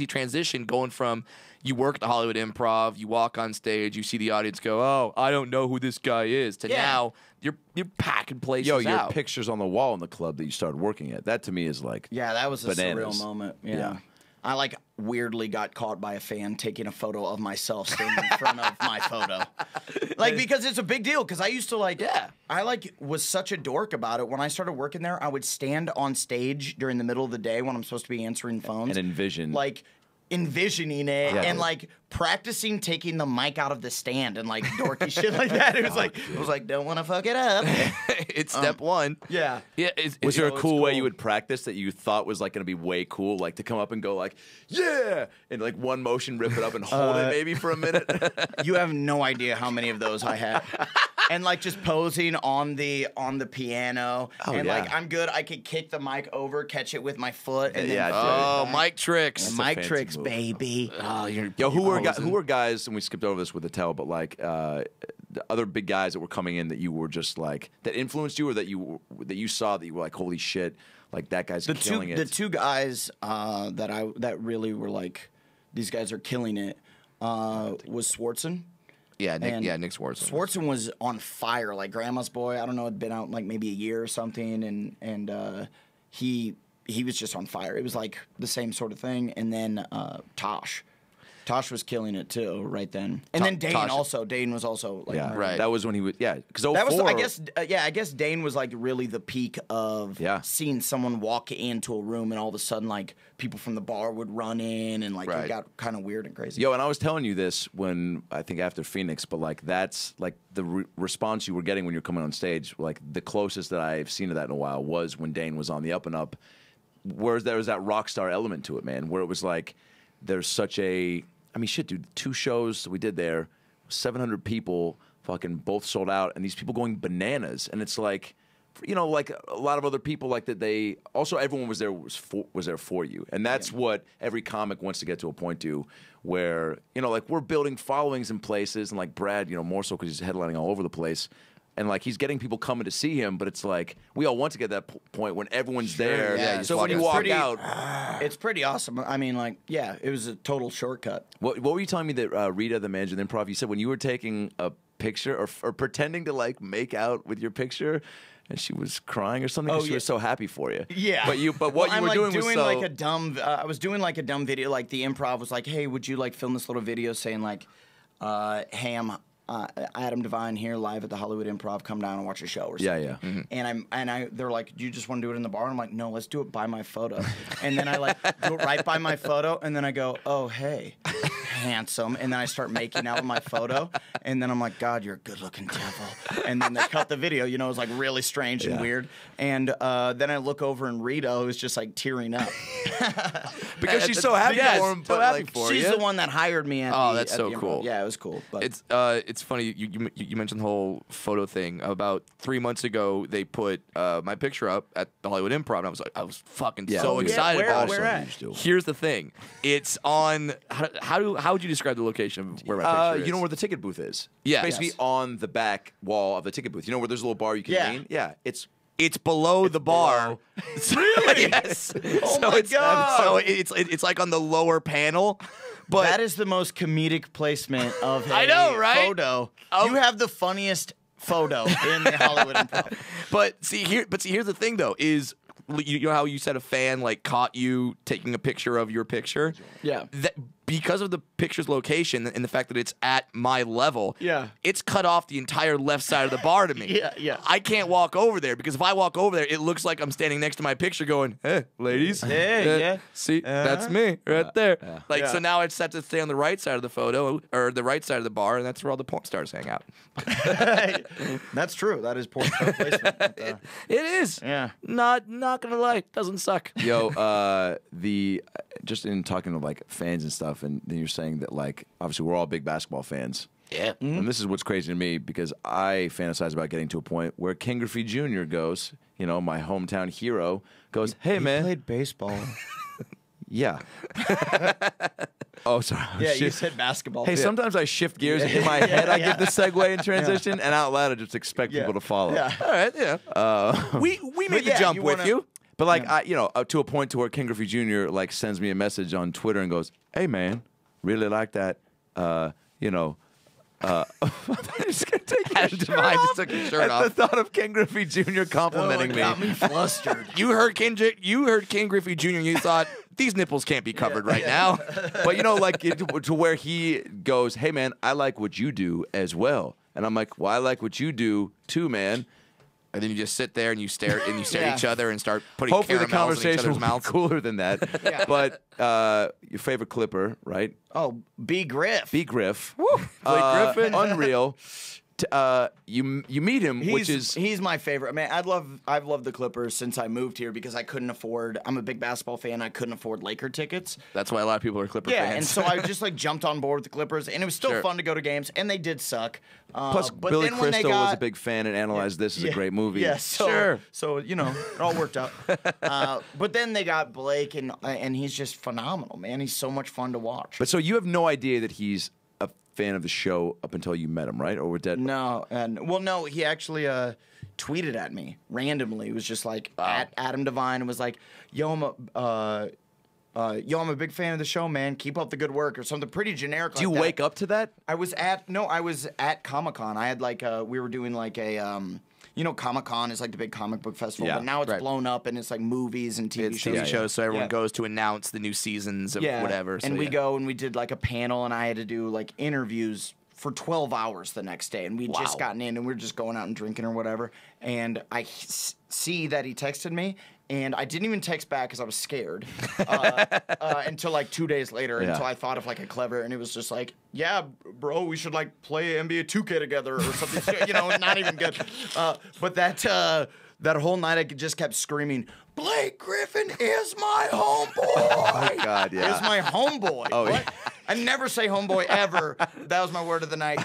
transition going from you work at the Hollywood Improv, you walk on stage, you see the audience go, oh, I don't know who this guy is, to now you're packing places your out. pictures on the wall in the club that you started working at. That to me is like That was a bananas. surreal moment. Yeah. I like weirdly got caught by a fan taking a photo of myself standing in front of my photo. Like, because it's a big deal. Because I used to I was such a dork about it. When I started working there, I would stand on stage during the middle of the day when I'm supposed to be answering phones. And envisioning it and like practicing taking the mic out of the stand and like dorky shit like that. It was like, don't want to fuck it up. It's step one. Yeah. Yeah. Was there a cool way you would practice that you thought was like going to be way cool, like to come up and go like, yeah, and like one motion, rip it up and hold it maybe for a minute? You have no idea how many of those I had. And like just posing on the piano, like I'm good. I could kick the mic over, catch it with my foot, and then mic tricks, mic tricks, baby. Who were guys? And we skipped over this with the tell, but like the other big guys that were coming in that you were just like that influenced you, or that you saw that you were like, holy shit, like that guy's killing it. The two guys that really were like, these guys are killing it. Was Swartzen. Yeah, Nick Swartzen. Swartzen was on fire, like Grandma's Boy. I don't know, it'd been out like maybe a year or something, and he was just on fire. It was like the same sort of thing. And then Tosh was killing it too right then. And then Dane also. Dane was also like right. That was when he was because that was I guess Dane was like really the peak of seeing someone walk into a room and all of a sudden like people from the bar would run in and like it got kind of weird and crazy. Yo, and I was telling you this when I think after Phoenix, but like that's like the response you were getting when you're coming on stage. Like the closest that I've seen of that in a while was when Dane was on the up and up. Whereas there was that rock star element to it, man, where it was like there's such a. I mean, shit, dude, 2 shows we did there, 700 people, fucking both sold out, and these people going bananas. And it's like, you know, like a lot of other people, like that they also everyone was there for you, and that's what every comic wants to get to a point to, where you know, like we're building followings in places, and like Brad, you know, more so because he's headlining all over the place. And like he's getting people coming to see him, but it's like we all want to get that point when everyone's there. Yeah, so when you walk out, it's pretty awesome. I mean, like, yeah, it was a total shortcut. What were you telling me that Rita, the manager of the Improv, you said when you were taking a picture or pretending to like make out with your picture, and she was crying or something because she was so happy for you. Yeah, but what you were doing was so... like a dumb. I was doing like a dumb video. Like the Improv was like, hey, would you like film this little video saying like, hey, I'm Adam Devine here live at the Hollywood Improv. Come down and watch a show or something. Yeah. Mm-hmm. And they're like, do you just want to do it in the bar? I'm like, no, let's do it by my photo. And then I like do it right by my photo, and then I go, oh hey, handsome, and then I start making out with my photo, and then I'm like, God, you're a good-looking devil. And then they cut the video. You know, it was like really strange and weird. And then I look over and Rita, who's just like tearing up because she's so happy for him. So happy for she's the one that hired me. That's so cool. Yeah, it was cool. But it's funny you mentioned the whole photo thing. About 3 months ago, they put my picture up at the Hollywood Improv, and I was fucking so excited. Where at? Here's the thing: it's on. How would you describe the location of where my picture is? You know where the ticket booth is? Yeah, it's basically on the back wall of the ticket booth. You know where there's a little bar you can lean? Yeah, it's below the bar. Really? Yes. Oh my God. So it's like on the lower panel. But that is the most comedic placement of a I know, right? photo. You have the funniest photo in the Hollywood Improv. But here's the thing though, is you know how you said a fan like caught you taking a picture of your picture? Yeah. Because of the picture's location and the fact that it's at my level, it's cut off the entire left side of the bar to me. Yeah. I can't walk over there because if I walk over there, it looks like I'm standing next to my picture going, hey, ladies. Hey, see, that's me right there. So now I just have to stay on the right side of the photo or the right side of the bar, and that's where all the porn stars hang out. That's true. That is porn star placement. It is. Yeah. Not gonna lie, doesn't suck. Yo, just in talking to like fans and stuff, and then you're saying that like obviously we're all big basketball fans. Yeah. And this is what's crazy to me because I fantasize about getting to a point where Ken Griffey Jr. goes, you know, my hometown hero, goes, hey man, played baseball. Yeah. Oh, sorry. Yeah, you said basketball. Hey, sometimes I shift gears in my head. I give the segue and transition, and out loud I just expect people to follow. Yeah. All right. Yeah. We made the jump with you. But like, to a point to where Ken Griffey Jr. like sends me a message on Twitter and goes, "Hey man, really like that. I'm just gonna take Adam Devine just took his shirt off. The thought of Ken Griffey Jr. complimenting me got me flustered. You heard Ken Griffey Jr. and you thought these nipples can't be covered right now. But you know, like to where he goes, "Hey man, I like what you do as well," and I'm like, "Well, I like what you do too, man." And then you just sit there and you stare at each other and start putting Hopefully the caramels in each conversation other's will be mouths. cooler than that. But your favorite Clipper, right? Oh, B. Griff. B. Griff. Blake Griffin. Unreal. You meet him, which is he's my favorite. Man, I've loved the Clippers since I moved here because I couldn't afford. I'm a big basketball fan. I couldn't afford Laker tickets. That's why a lot of people are Clipper fans. Yeah, and so I just like jumped on board with the Clippers, and it was still fun to go to games, and they did suck. Plus, but Billy then when Crystal they was a big fan and analyzed this as a great movie. Yeah, so you know, it all worked out. But then they got Blake, and he's just phenomenal, man. He's so much fun to watch. But so you have no idea that he's a fan of the show up until you met him, right? Or we're dead? No, no, he actually tweeted at me randomly. It was just like at Adam Devine and was like, "Yo, I'm a big fan of the show, man. Keep up the good work," or something pretty generic. Do you wake up to that? I was at Comic-Con. I had like we were doing like a Comic-Con is like the big comic book festival, but now it's blown up and it's like movies and TV shows. So everyone goes to announce the new seasons of whatever. So and we go and we did like a panel, and I had to do like interviews for 12 hours the next day, and we'd just gotten in, and we were just going out and drinking or whatever, and I see that he texted me, and I didn't even text back because I was scared until like 2 days later, until I thought of like a clever, and it was just like, yeah, bro, we should like play NBA 2K together or something, not even good. But that whole night I just kept screaming, Blake Griffin is my homeboy. Oh my God, yeah. Is my homeboy. Oh, what? yeah. I never say homeboy ever. That was my word of the night.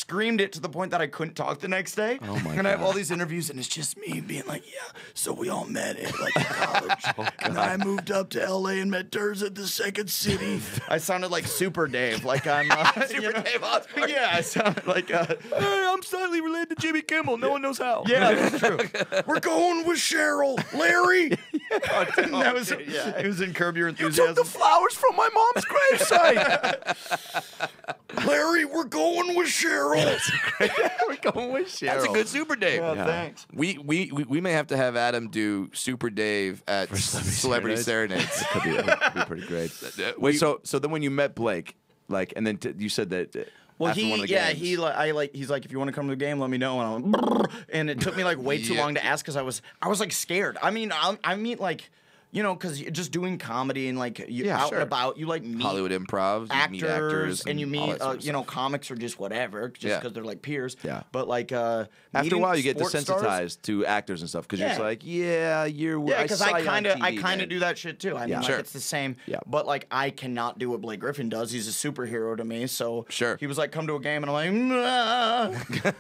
screamed it to the point that I couldn't talk the next day. Oh my And I have God. all these interviews, and it's just me being like, yeah, so we all met at like college. And then I moved up to LA and met Durs at the Second City. I sounded like Super Dave, like I'm Super Dave Osborne. Yeah, I sounded like Hey, I'm slightly related to Jimmy Kimmel. No one knows how. yeah, that's true. We're going with Cheryl, Larry. And that was it was in Curb Your You Enthusiasm. took the flowers from my mom's gravesite. Larry, we're going with Cheryl. We're going with Cheryl. That's a good Super Dave. Yeah, thanks. We may have to have Adam do Super Dave at Celebrity Serenades. That'd be pretty great. Wait, so then when you met Blake, like, and then you said that. Well, after one of the games, he's like, if you want to come to the game, let me know. And I'm like, brrr. And it took me like way too long to ask because I was like scared. I mean, I mean like, you know, because just doing comedy and like you out and about, you like meet Hollywood improv, you meet actors, and you all meet that sort of you know, stuff. comics or just whatever, just because they're like peers. Yeah. But like after a while, you get sports stars- desensitized to actors and stuff because you're Yeah. just like, yeah, because I kind of do that shit too. I mean, Yeah. like Sure. it's the same. Yeah. But like I cannot do what Blake Griffin does. He's a superhero to me. So Sure. he was like, "Come to a game," and I'm like,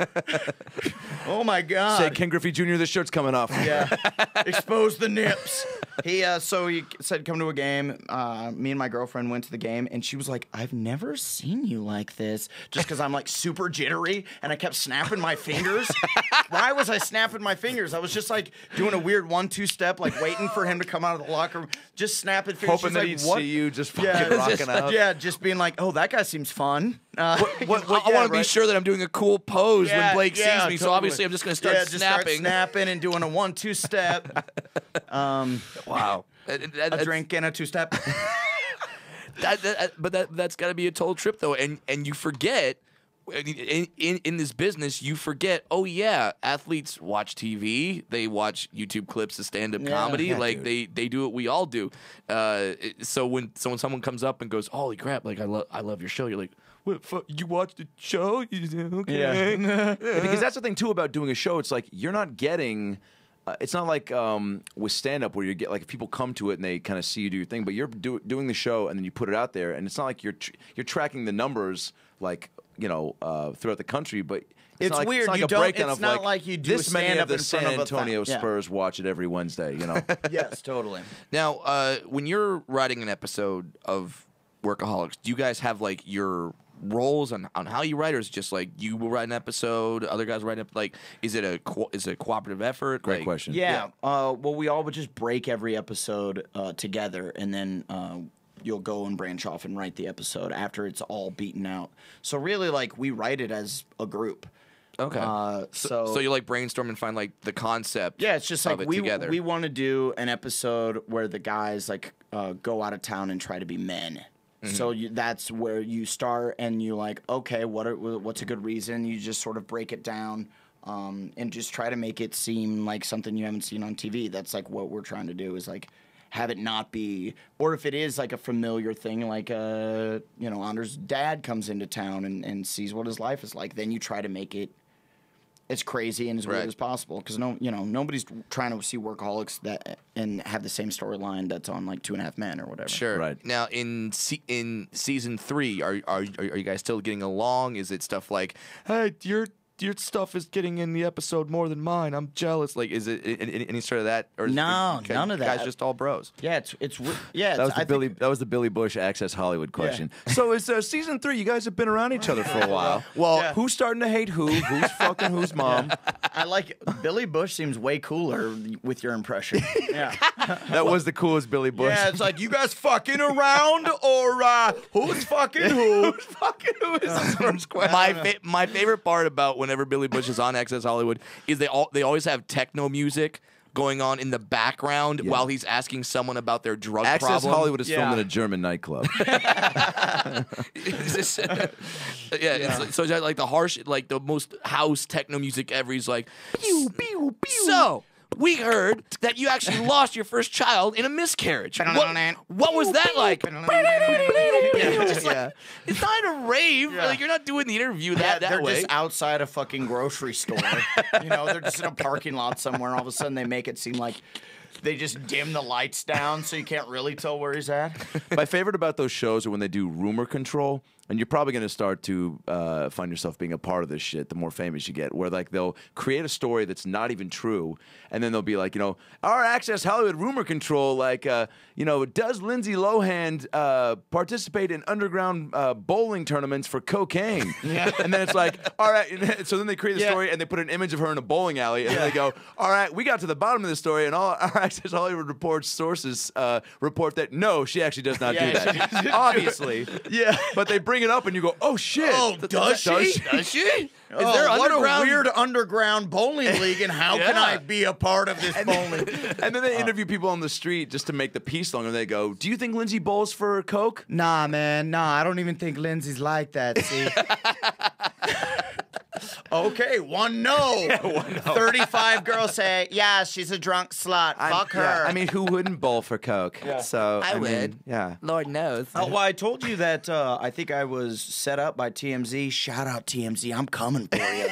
"Oh my god!" Say Ken Griffey Jr. This shirt's coming off. Yeah, expose the nips. So he said, "Come to a game." Me and my girlfriend went to the game, and she was like, "I've never seen you like this." Just because I'm like super jittery, and I kept snapping my fingers. Why was I snapping my fingers? I was just like doing a weird 1-2 step, like waiting for him to come out of the locker room, just snapping fingers. Hoping She's that like, he'd "What?" see you just fucking rocking out. Yeah, just being like, "Oh, that guy seems fun." I want to be sure that I'm doing a cool pose when Blake sees me. So obviously, I'm just going to start snapping. Snapping and doing a 1-2 step. Wow. A drink and a 2-step. That's got to be a total trip though, and you forget in this business, you forget. Oh yeah, athletes watch TV, they watch YouTube clips of stand-up comedy, like they do what we all do. So when someone comes up and goes, "Holy crap! Like I love your show," you're like, "What? You watched the show? Okay." Yeah, because that's the thing too about doing a show. It's like you're not getting. It's not like with stand-up where you get like if people come to it and they kind of see you do your thing, but you're doing the show and then you put it out there, and it's not like you're tracking the numbers like throughout the country, but It's not like, weird. It's not like You a don't- breakdown it's of not like, like you do this a many stand-up of the in front San of a Antonio yeah. Spurs watch it every Wednesday. You know. Yes, totally. Now, when you're writing an episode of Workaholics, do you guys have like your roles on how you write, or is it just like you will write an episode, other guys write it? Like, is it a cooperative effort? Great Like, question. Yeah. Well, we all would just break every episode together, and then you'll go and branch off and write the episode after it's all beaten out. So really, like, we write it as a group. Okay. So you like brainstorm and find like the concept. Yeah, it's just of like it together. we want to do an episode where the guys like go out of town and try to be men. So that's where you start, and you like, okay, what's a good reason? You just sort of break it down, and just try to make it seem like something you haven't seen on TV. That's like what we're trying to do, is like have it not be, or if it is like a familiar thing, like Anders' dad comes into town and sees what his life is like, then you try to make it as crazy and as weird Right. as possible, because nobody's trying to see Workaholics and have the same storyline that's on like 2.5 Men or whatever. Sure. Right. Now, in season 3, are you guys still getting along? Is it stuff like, hey, your stuff is getting in the episode more than mine. I'm jealous. Like, is it any sort of that? Or is No, it, none of Guys, that. just all bros. Yeah, yeah. That was the Billy Bush Access Hollywood question. So is season 3? You guys have been around each other for a while. Well, Yeah. who's starting to hate who? Who's fucking whose mom? I like Billy Bush seems way cooler with your impression. Yeah. That was the coolest Billy Bush. Yeah, it's like, you guys fucking around, or who's fucking who? Who is this first question? My favorite part about whenever Billy Bush is on Access Hollywood is they always have techno music going on in the background while he's asking someone about their drug Access problem. Hollywood is filmed Yeah. in a German nightclub. It's like the harsh, like the most house techno music ever. He's like, pew, pew, pew. So, we heard that you actually lost your first child in a miscarriage. What was that like? It's not a rave. Yeah. Like, you're not doing the interview that They're way. just outside a fucking grocery store. They're just in a parking lot somewhere. All of a sudden, they make it seem like they just dim the lights down so you can't really tell where he's at. My favorite about those shows are when they do rumor control. And you're probably going to start to find yourself being a part of this shit the more famous you get, where like they'll create a story that's not even true, and then they'll be like, our Access Hollywood rumor control, like, does Lindsay Lohan participate in underground bowling tournaments for cocaine? Yeah. And then it's like, all right, so then they create a story and they put an image of her in a bowling alley, and then they go, all right, we got to the bottom of the story, and all our Access Hollywood reports sources report that no, she actually does not do that, obviously. Yeah, but they bring it up and you go, oh shit. Oh, does she? Does she? Is there what a weird underground bowling league, and how can I be a part of this bowling? And then they interview people on the street just to make the piece longer. They go, do you think Lindsay bowls for coke? Nah, man. Nah, I don't even think Lindsay's like that, see? Okay, one no. 35 girls say, yeah, she's a drunk slut. Fuck her. Yeah, I mean, who wouldn't bowl for coke? Yeah. So I would. Mean, yeah. Lord knows. Oh, well, I told you that I think I was set up by TMZ. Shout out TMZ. I'm coming for you.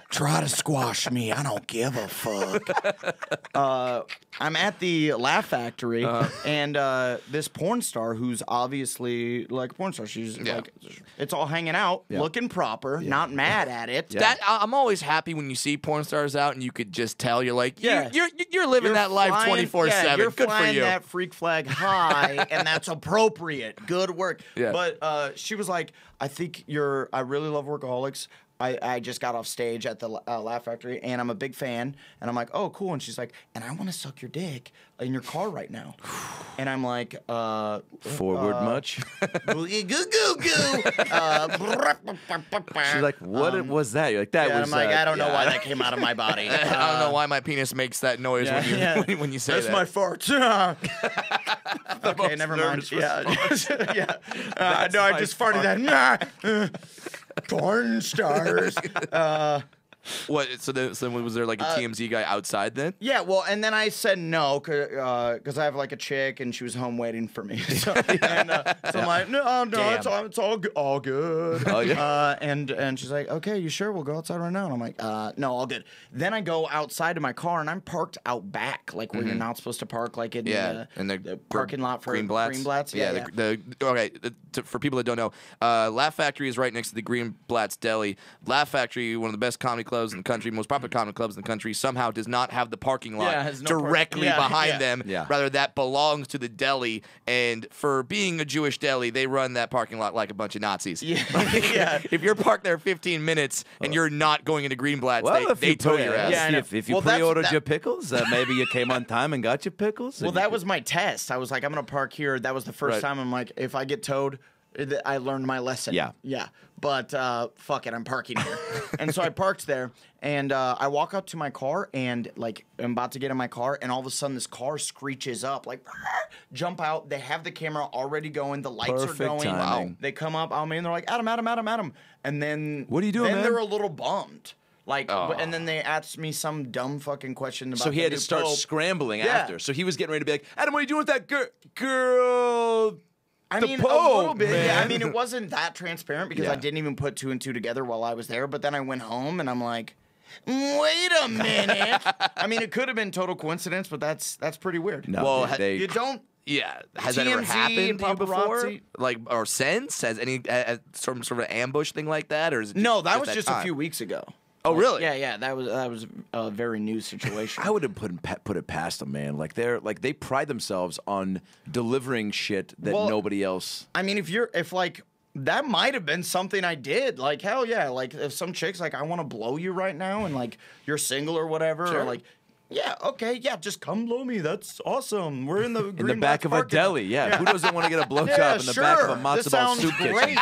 Try to squash me. I don't give a fuck. I'm at the Laugh Factory, and this porn star who's obviously like a porn star. She's like, it's all hanging out, looking proper, not mad at it. Yeah. I'm always happy when you see porn stars out and you could just tell you're like, you're living that life 24/7. You're Good flying for you. that freak flag high, and that's appropriate. Good work. Yeah. But she was like, I really love Workaholics. I just got off stage at the Laugh Factory, and I'm a big fan. And I'm like, oh, cool. And she's like, and I want to suck your dick in your car right now. And I'm like, forward much? Goo, goo, goo. She's like, what was that? You're like, that was... I'm like, I don't know why that came out of my body. I don't know why my penis makes that noise when you say That's that. my farts. Okay, never mind. Yeah. No, I just farted that. Porn stars. What? So was there like a TMZ guy outside then? Yeah, well, and then I said no because I have like a chick and she was home waiting for me. So I'm like, no, it's all good. Oh, yeah. And she's like, okay, you sure? We'll go outside right now. And I'm like, no, all good. Then I go outside to my car and I'm parked out back, like where you're not supposed to park, like in the parking lot for Greenblatt's. Yeah. For people that don't know, Laugh Factory is right next to the Greenblatt's Deli. Laugh Factory, one of the best comedy clubs in the country, most popular comedy clubs in the country, somehow does not have the parking lot directly behind them. Yeah. Rather, that belongs to the deli. And for being a Jewish deli, they run that parking lot like a bunch of Nazis. Yeah. If you're parked there 15 minutes and you're not going into Greenblatt's, they tow your ass. Yeah, if you pre-ordered your pickles, maybe you came on time and got your pickles. Well, that was my test. I was like, I'm going to park here. That was the first time. I'm like, if I get towed, I learned my lesson. Yeah. But fuck it, I'm parking here. And so I parked there, and I walk up to my car, and like I'm about to get in my car, and all of a sudden this car screeches up, like jump out. They have the camera already going. The lights are going. Timing. Wow. They come up on me, and they're like, Adam. And then what are you doing? Then man? They're a little bummed. Like, and then they asked me some dumb fucking question about. So he had to start scrambling after. So he was getting ready to be like, Adam, what are you doing with that girl? I mean, a little bit. Man. Yeah, I mean, it wasn't that transparent because I didn't even put two and two together while I was there. But then I went home and I'm like, wait a minute. I mean, it could have been total coincidence, but that's pretty weird. No, well, you don't. Yeah, has that ever happened to you before? Like, or since? Has any sort of ambush thing like that, or is it no? That was just a few weeks ago. Oh, really? Yeah. That was a very new situation. I would have put it past them, man. Like they pride themselves on delivering shit that nobody else. I mean, if that might have been something I did. Like, hell yeah. Like, if some chick's like, I want to blow you right now, and like you're single or whatever, or like. Yeah, okay, yeah, just come blow me. That's awesome. We're in the back of a deli. Yeah, who doesn't want to get a blowjob in the back of a matzo ball soup kitchen?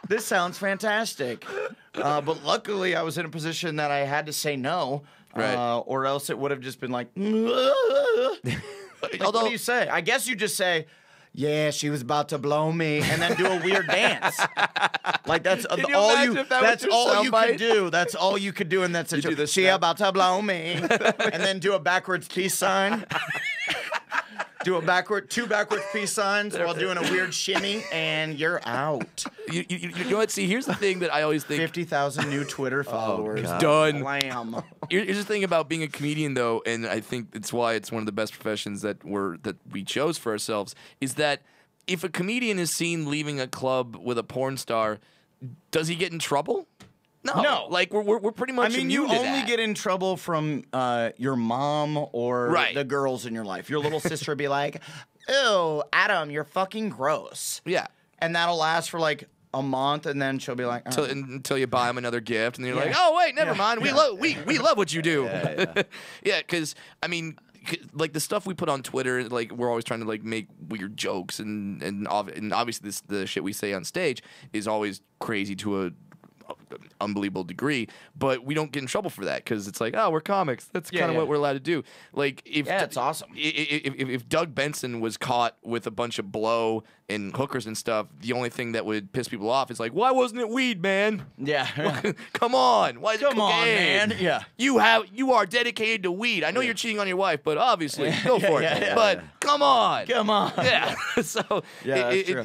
This sounds fantastic. But luckily, I was in a position that I had to say no, or else it would have just been like, what do you say? I guess you just say, yeah, she was about to blow me, and then do a weird dance. Like that's all you. That's all you could do. That's all you could do in that situation. She about to blow me, and then do a backwards peace sign. Do two backwards peace signs while doing a weird shimmy, and you're out. You know what? See, here's the thing that I always think: 50,000 new Twitter followers. Done. Blam. Here's the thing about being a comedian, though, and I think it's why it's one of the best professions that we chose for ourselves, is that if a comedian is seen leaving a club with a porn star, does he get in trouble? No. Like, we're pretty much I mean, you immune to only that. get in trouble from your mom or the girls in your life. Your little sister would be like, ew, Adam, you're fucking gross. Yeah. And that'll last for like a month, and then she'll be like, until you buy him another gift, and then you're like, oh wait, never mind. We love what you do. Yeah, because I mean, like the stuff we put on Twitter, like we're always trying to like make weird jokes, and obviously the shit we say on stage is always crazy to a unbelievable degree, but we don't get in trouble for that because it's like, oh, we're comics. That's kind of what we're allowed to do. Like, if it's awesome. If Doug Benson was caught with a bunch of blow and hookers and stuff, the only thing that would piss people off is like, why wasn't it weed, man? Yeah. Come on. Why is it cocaine? Come on, man. Yeah. You are dedicated to weed. I know you're cheating on your wife, but obviously, go for it. But come on. Come on. Yeah. So true.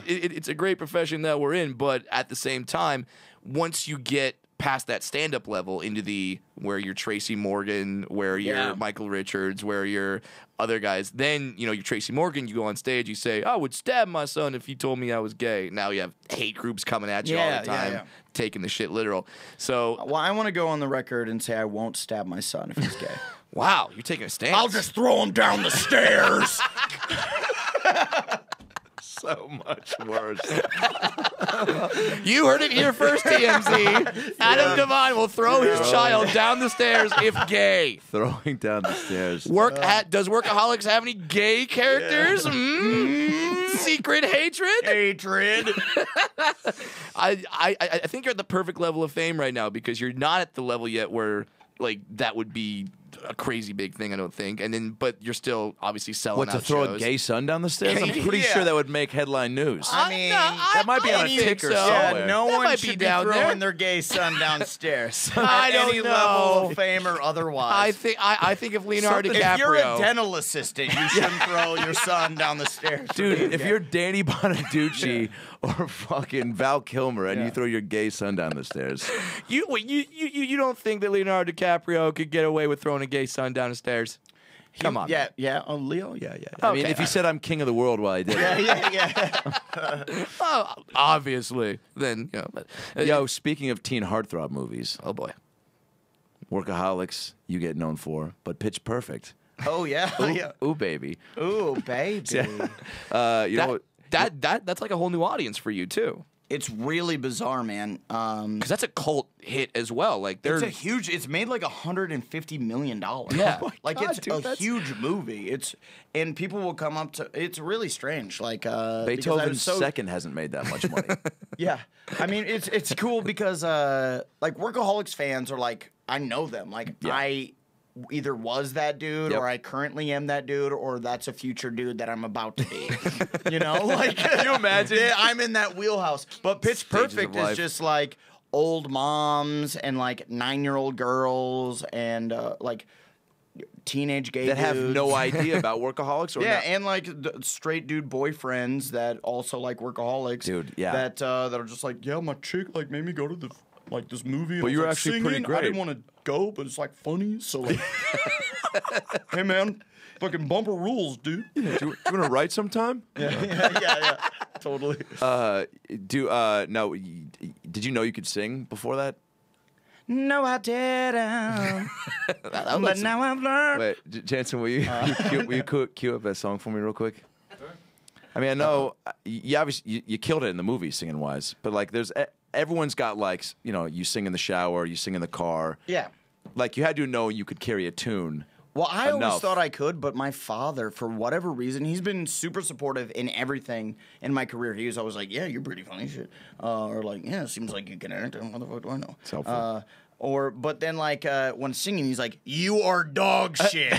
it's a great profession that we're in, but at the same time, once you get past that stand-up level into the where you're Tracy Morgan, where you're Michael Richards, where you're other guys, then you're Tracy Morgan. You go on stage, you say, "I would stab my son if he told me I was gay." Now you have hate groups coming at you all the time, taking the shit literal. So, well, I want to go on the record and say I won't stab my son if he's gay. Wow, you're taking a stance. I'll just throw him down the stairs. So much worse. You heard it here first, TMZ. Adam Devine will throw his child down the stairs if gay. Throwing down the stairs. Does Workaholics have any gay characters? Secret hatred? I think you're at the perfect level of fame right now because you're not at the level yet where like that would be a crazy big thing, I don't think. And then, but you're still obviously selling out to throw shows. a gay son down the stairs? I'm pretty sure that would make headline news. I mean, that might be on a ticker somewhere. Yeah, no That one might should be down throwing there. their gay son downstairs. I don't any know. level of fame or otherwise. I think if Leonardo DiCaprio, if you're a dental assistant, you shouldn't throw your son down the stairs. Dude, if you're Danny Bonaducci or fucking Val Kilmer and you throw your gay son down the stairs, you don't think that Leonardo DiCaprio could get away with throwing a gay son down the stairs? Come on. Yeah. Oh, Leo? Yeah. I mean, if he said I'm king of the world while I did it. Yeah. Oh, obviously. Then, Yo, speaking of teen heartthrob movies, oh boy. Workaholics, you get known for, but Pitch Perfect. Oh, yeah. Ooh, baby. Ooh, baby. That's like a whole new audience for you, too. It's really bizarre, man. Because that's a cult hit as well. Like it's made like $150 million. Yeah. Like it's a huge movie. And people will come up to it's really strange. Like Beethoven's second hasn't made that much money. Yeah. I mean it's cool because like Workaholics fans are like I know them. Like I either was that dude or I currently am that dude or that's a future dude that I'm about to be. Like can you imagine? Yeah, I'm in that wheelhouse. But Pitch Perfect is just like old moms and like 9-year-old girls and like teenage gay that dudes. have no idea about Workaholics or not? And like straight dude boyfriends that also like Workaholics. Dude, yeah. That are just like, yeah, my chick like made me go to the like this movie. But and you were like, actually singing. pretty great. I didn't want to go, but it's like funny. So like, hey man, fucking bumper rules, dude. Do you want to write sometime? Yeah, totally. No, did you know you could sing before that? No, I didn't. But now I've learned. Wait, Jansen, will you cue up that song for me real quick? I mean, I know you obviously you killed it in the movie singing wise, but like everyone's got like you sing in the shower, you sing in the car. Yeah. Like you had to know you could carry a tune. Well, I always thought I could, but my father, for whatever reason, he's been super supportive in everything in my career. He was always like, yeah, you're pretty funny shit. Or like, yeah, it seems like you can act. What the fuck do I know? It's helpful. But then like when singing, he's like, you are dog shit.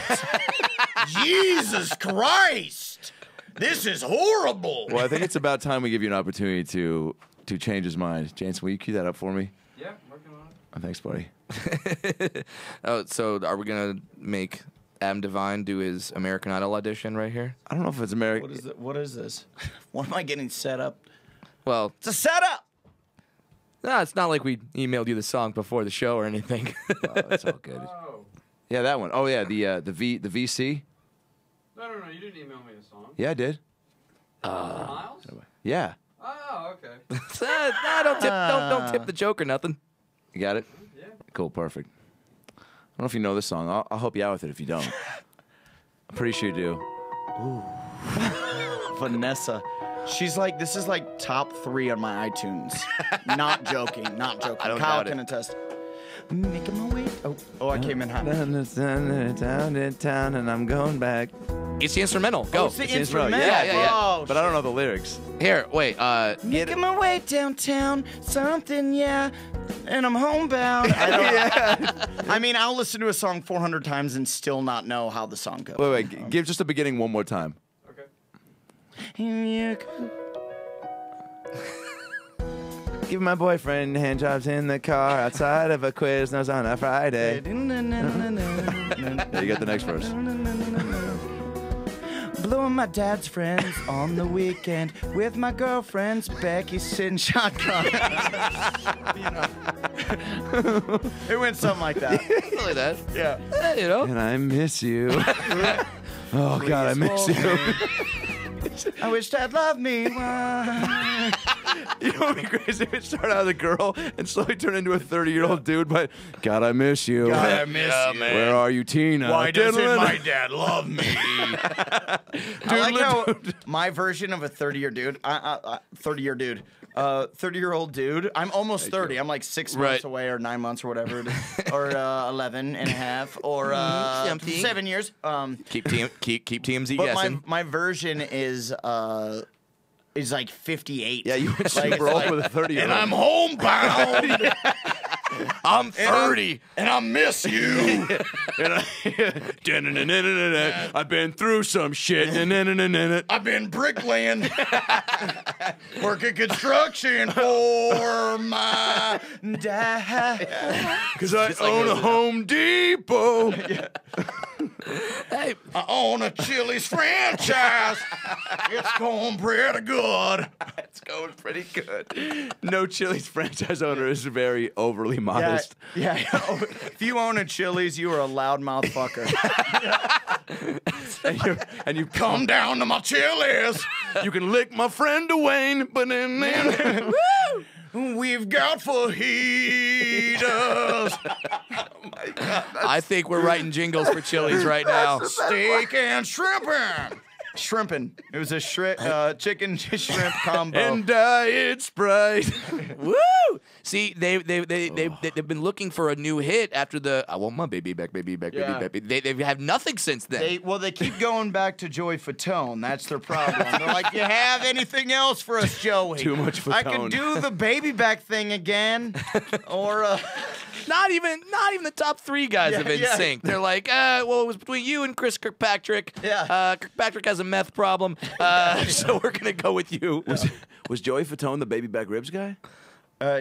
Jesus Christ. This is horrible. Well, I think it's about time we give you an opportunity to change his mind. Jansen, will you cue that up for me? Yeah, working on it. Oh, thanks, buddy. So are we gonna make Adam Devine do his American Idol audition right here? I don't know if it's American. What is this? What am I getting set up? Well, it's a setup. No, it's not like we emailed you the song before the show or anything. Oh, it's all good. Yeah, that one. Oh yeah, the VC. No, you didn't email me a song. Yeah, I did. Miles? Yeah. Oh, okay. Don't tip the joke or nothing. You got it? Yeah. Cool, perfect. I don't know if you know this song. I'll help you out with it if you don't. I'm pretty sure you do. Ooh. Vanessa. She's like, this is like top 3 on my iTunes. Not joking. I don't Kyle doubt can it. attest. Making my way. Oh, I came in hot. Down in town, and I'm going back. It's the instrumental. Go. It's the It's the instrumental. instrumental. Yeah. Oh, But I don't know the lyrics. Here, wait. Making my way downtown, something, yeah, and I'm homebound. I mean, I'll listen to a song 400 times and still not know how the song goes. Wait. Give just the beginning one more time. Okay. Give my boyfriend hand jobs in the car outside of a Quiznos on a Friday. Yeah, you got the next verse. Blowing my dad's friends on the weekend with my girlfriends, Becky sitting shotgun. It went something like that. Like that. Yeah. You know. And I miss you. Oh, God, I miss you. I wish Dad loved me. You know what would be crazy if it started out as a girl and slowly turned into a 30-year-old dude, but God, I miss you. God, I miss you. man. Where are you, Tina? Why doesn't my dad love me? I like how my version of a 30-year dude, 30-year-old dude, I'm almost 30. I'm like 6 months Right. away or 9 months or whatever it is, or 11 and a half or Something. 7 years. Keep TMZ But guessing. my version is like 58. Yeah, you went Like, super old with a 30-year-old. and I'm homebound. I'm 30. and I miss you. I've been through some shit. I've been bricklaying, working construction for my dad. Because I own a Home Depot. Hey, I own a Chili's franchise. It's going pretty good. It's going pretty good. No Chili's franchise owner is very overly modest. Yeah. If you own a Chili's, you are a loudmouth fucker. And you Come down to my Chili's. You can lick my friend Dwayne, but then We've got fajitas, I think we're writing jingles for Chili's right now. steak and shrimping. Shrimping. It was a chicken shrimp combo. and Diet Sprite. Woo! See, they've been looking for a new hit after the "I Want My Baby Back, Baby Back, Yeah. Baby Back." They have nothing since then. They keep going back to Joey Fatone. That's their problem. They're like, you have anything else for us, Joey? Too much I Fatone. could do the baby back thing again, or Not even the top 3 guys have been yeah. synced. They're like, well, it was between you and Chris Kirkpatrick. Yeah. Kirkpatrick has a meth problem, so we're gonna go with you. Was Joey Fatone the baby back ribs guy?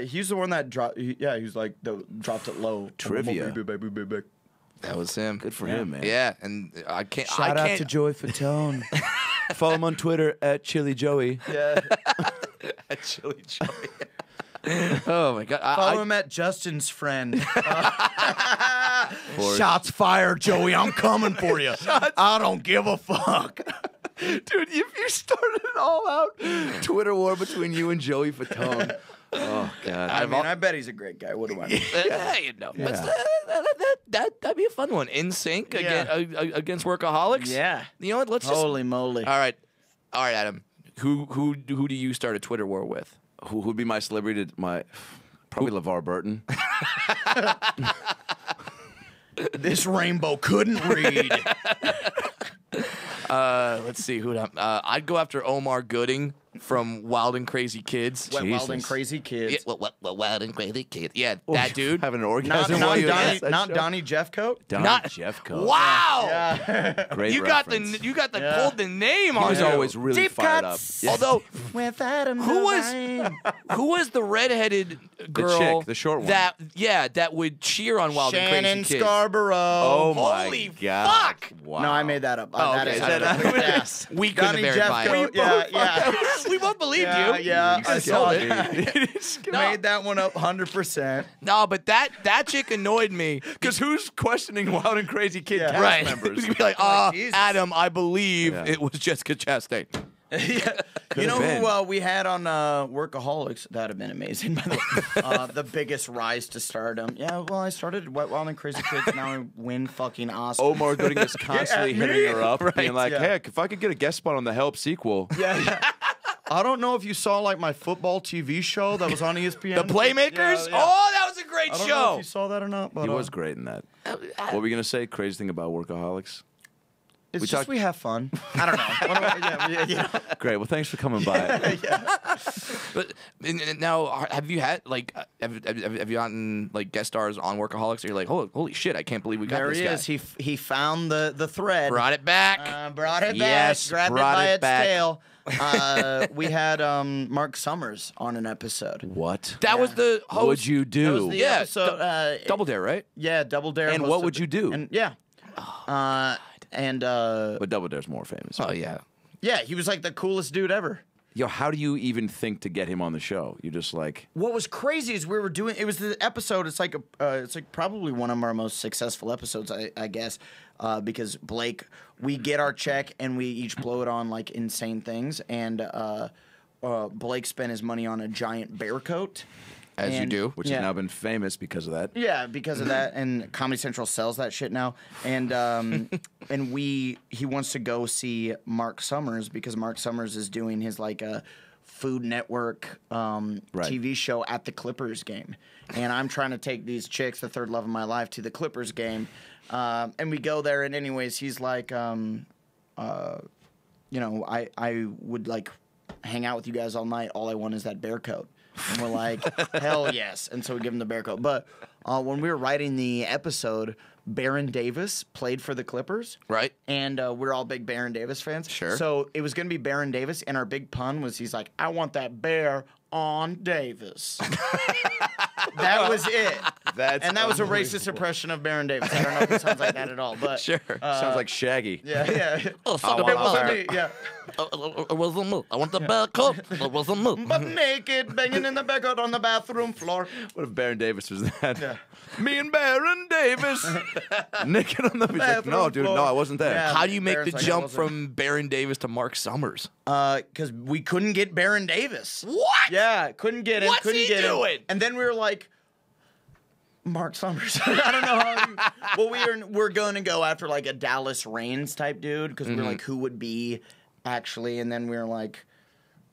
he's the one that dropped. He was like dropped it low. Trivia. That was him. Good for him, man. Yeah, and I can't. Shout out to Joey Fatone. Follow him on Twitter at Chili Joey. Yeah. Chili Joey. Oh my God! Follow him at Justin's friend. Shots fired, Joey. I'm coming for you. I don't give a fuck. Dude, if you started it all out, Twitter war between you and Joey Fatone. Oh, God. I bet he's a great guy. What do I know? Hey, no, that'd be a fun one. In sync against Workaholics. Yeah. You know what? Let's just. Holy moly. All right, Adam. Who do you start a Twitter war with? Who'd be my celebrity? Probably LeVar Burton. This rainbow couldn't read. Let's see who. I'd go after Omar Gooding from Wild and Crazy Kids. Wild and Crazy Kids. Yeah, Wild and Crazy Kids. Yeah, that dude. Having an Not orgasm while you ask that show? Donnie Jeffcoat. Donnie Not Jeffcoat. Wow. Yeah. Great You reference. got the Yeah. pulled the name He on was you. always really Deep fired cuts. up. Yeah. Although With Adam who was Devine. who was the redheaded girl, the short one. that would cheer on Wild and Shannon Crazy Kids. Scarborough. Oh my Holy God! fuck! Wow. No, I made that up. Oh, That okay. is I don't know. yes. We couldn't Donnie verify Jeffco, it. Yeah. We both believed Yeah, you. yeah, You I saw saw it. Made that one up 100%. No, but that chick annoyed me. Because who's questioning Wild and Crazy Kid cast Right. members? He's gonna be like, Jesus. Adam, I believe Yeah. it was Jessica Chastain. You know been. who we had on Workaholics? That'd have been amazing. By the way, the biggest rise to stardom. Yeah, well, I started Wild and Crazy Kids. Now I win fucking Oscar. Omar Gooding is constantly Yeah, hitting her up, being like, yeah. "Hey, if I could get a guest spot on the Help sequel." Yeah. I don't know if you saw like my football TV show that was on ESPN. The Playmakers? Yeah, yeah. Oh, that was a great I don't know show. if you saw that or not, but He was great in that. What were we gonna say? Crazy thing about Workaholics? it's we just talked- we have fun. I don't know. Yeah. Great. Well, thanks for coming by. But and now, have you had like have you gotten like guest stars on Workaholics? Or you're like, holy shit, I can't believe we got There this he guy. is. He found the thread. Brought it back. Brought it Yes, back. Grabbed it brought by it its back. tail. We had Mark Summers on an episode. What? That was the host. What would you That do? was the Yeah, episode. Double Dare, right? Yeah, Double Dare. And hosted what would you do? And yeah. But Double Dare's more famous. Oh yeah. Yeah, he was like the coolest dude ever. Yo, how do you even think to get him on the show? You just like, What was crazy is we were doing. It was the episode. It's like probably one of our most successful episodes, I guess, because Blake, we get our check and we each blow it on like insane things, and Blake spent his money on a giant bear coat. As you And- do. which Yeah. has now been famous because of that. Yeah, because of that, and Comedy Central sells that shit now. And and he wants to go see Mark Summers because Mark Summers is doing his like a Food Network TV show at the Clippers game, and I'm trying to take these chicks, the third love of my life, to the Clippers game, and we go there. And anyways, he's like, I would like hang out with you guys all night. All I want is that bear coat. And we're like, hell yes. And so we give him the bear coat. But when we were writing the episode, Baron Davis played for the Clippers. Right. And we're all big Baron Davis fans. Sure. So it was going to be Baron Davis. And our big pun was he's like, I want that bear on Davis. That was it. That's That was a racist impression of Baron Davis. I don't know if it sounds like that at all. But Sure. Sounds like Shaggy. yeah. Oh, It wasn't me. Yeah. It wasn't me. I want the bear coat. It wasn't me. But naked, banging in the bear coat on the bathroom floor. What if Baron Davis was that? Yeah. Me and Baron Davis. Naked on the He's like, no, dude, no, I wasn't there. Yeah. How do you make Baron's the like, I jump wasn't. from Baron Davis to Mark Summers? Because we couldn't get Baron Davis. What? Yeah, couldn't get him. What's couldn't he get doing? Him. And then we were like, Mark Summers. I don't know how. We're going to go after like a Dallas Reigns type dude because we're like, who would be actually? And then we were like,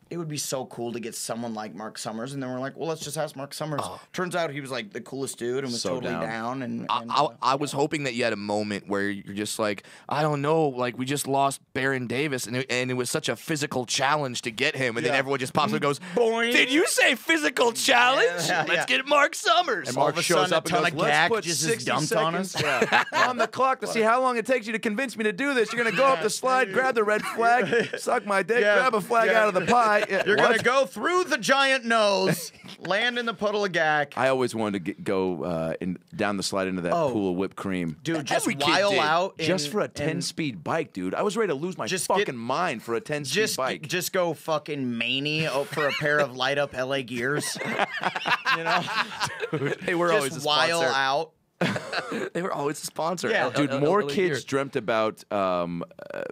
it would be so cool to get someone like Mark Summers. And then we're like, well, let's just ask Mark Summers. Turns out he was like the coolest dude and was So totally down. And I was hoping that you had a moment where you're just like, I don't know, like we just lost Baron Davis, and it was such a physical challenge to get him, and then Yeah. everyone just pops up and goes, Boing. "Did you say physical challenge? Yeah, Let's yeah. get Mark Summers." And all Mark of a shows sudden, up a ton and of goes, let's gack put just is 60 dumped on us. seconds on the clock to see how long it takes you to convince me to do this. You're going to go up the slide, grab the red flag, suck my dick, Yeah, grab a flag yeah. out of the pie. You're What? going to go through the giant nose, land in the puddle of gack. I always wanted to go down the slide into that Oh. pool of whipped cream. Dude, just Every kid while did. out. Just for a 10-speed bike, dude. I was ready to lose my Just fucking get- mind for a 10-speed bike. Just go fucking many for a pair of light up LA gears. You know, They were always a just while sponsor. out. They were always a sponsor. Yeah. Dude, more Early kids years. dreamt about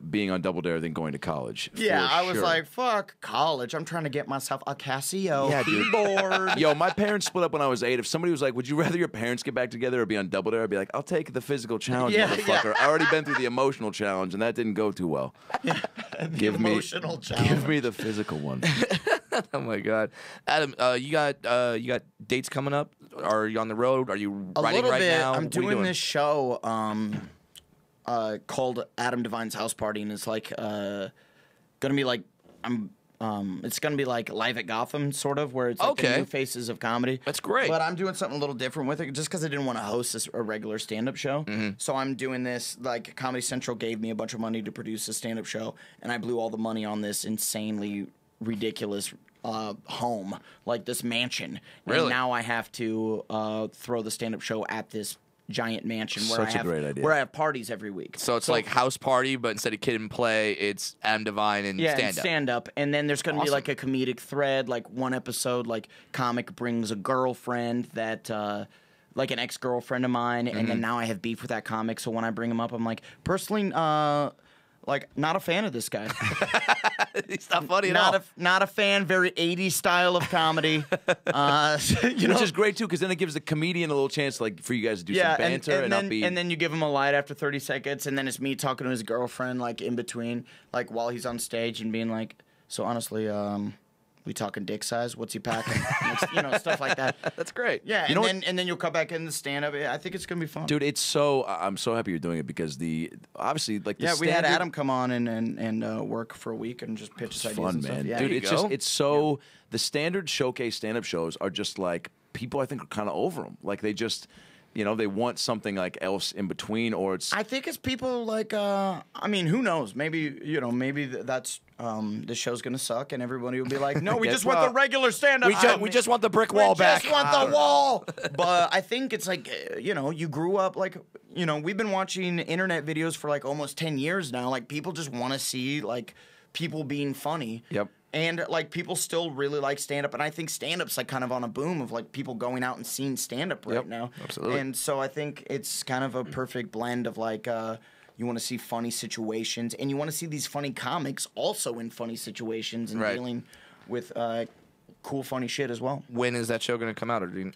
being on Double Dare than going to college. Yeah, for I was sure. like, fuck college. I'm trying to get myself a Casio Yeah, dude. keyboard. Yo, my parents split up when I was 8. If somebody was like, would you rather your parents get back together or be on Double Dare? I'd be like, I'll take the physical challenge, Yeah, motherfucker. I already been through the emotional challenge, and that didn't go too well. Give emotional challenge. Give me the physical one. Oh my God, Adam, you got dates coming up? Are you on the road? Are you A writing little right bit. now? I'm What are you doing this show called Adam Devine's House Party, and it's like gonna be like it's gonna be like Live at Gotham, sort of, where it's like the Okay. new faces of comedy. That's great. But I'm doing something a little different with it, just because I didn't want to host a regular stand-up show. So I'm doing this. Like Comedy Central gave me a bunch of money to produce a stand-up show, and I blew all the money on this insanely ridiculous home, like this mansion. Really? And now I have to throw the stand-up show at this giant mansion where Such a great idea. where I have parties every week. So it's like house party, but instead of kid and play, it's Adam Devine and yeah, stand-up. stand-up. And then there's going to be like a comedic thread, like one episode, like comic brings a girlfriend that... like an ex-girlfriend of mine, and then now I have beef with that comic, so when I bring him up, I'm like, personally, like, not a fan of this guy. It's not funny at all. Not a fan, very 80s style of comedy. Which is great, too, because then it gives the comedian a little chance like for you guys to do some banter and then, not be... And then you give him a light after 30 seconds, and then it's me talking to his girlfriend, like, in between, like, while he's on stage and being like, so honestly, we talking dick size? What's he packing? Stuff like that. That's great. Yeah, and then you'll come back in the stand-up. I think it's gonna be fun, Dude, I'm so happy you're doing it because obviously like the we had Adam come on and work for a week and just pitch us ideas fun, and stuff. man. Yeah. Dude, it's so the standard showcase stand-up shows are just like people I think are kind of over them. Like they just. They want something like else in between, or it's. I think it's people like. I mean, who knows? Maybe that's the show's gonna suck, and everybody will be like, "No, we just want the regular stand-up. We just want the brick wall back. We just want the wall." But I think it's like you grew up like we've been watching internet videos for like almost 10 years now. Like people just want to see like people being funny. Yep. And, like, people still really like stand-up. And I think stand-up's, like, kind of on a boom of, like, people going out and seeing stand-up right now. Absolutely. And so I think it's kind of a perfect blend of, like, you want to see funny situations. And you want to see these funny comics also in funny situations and dealing with cool, funny shit as well. When is that show going to come out? Or do you...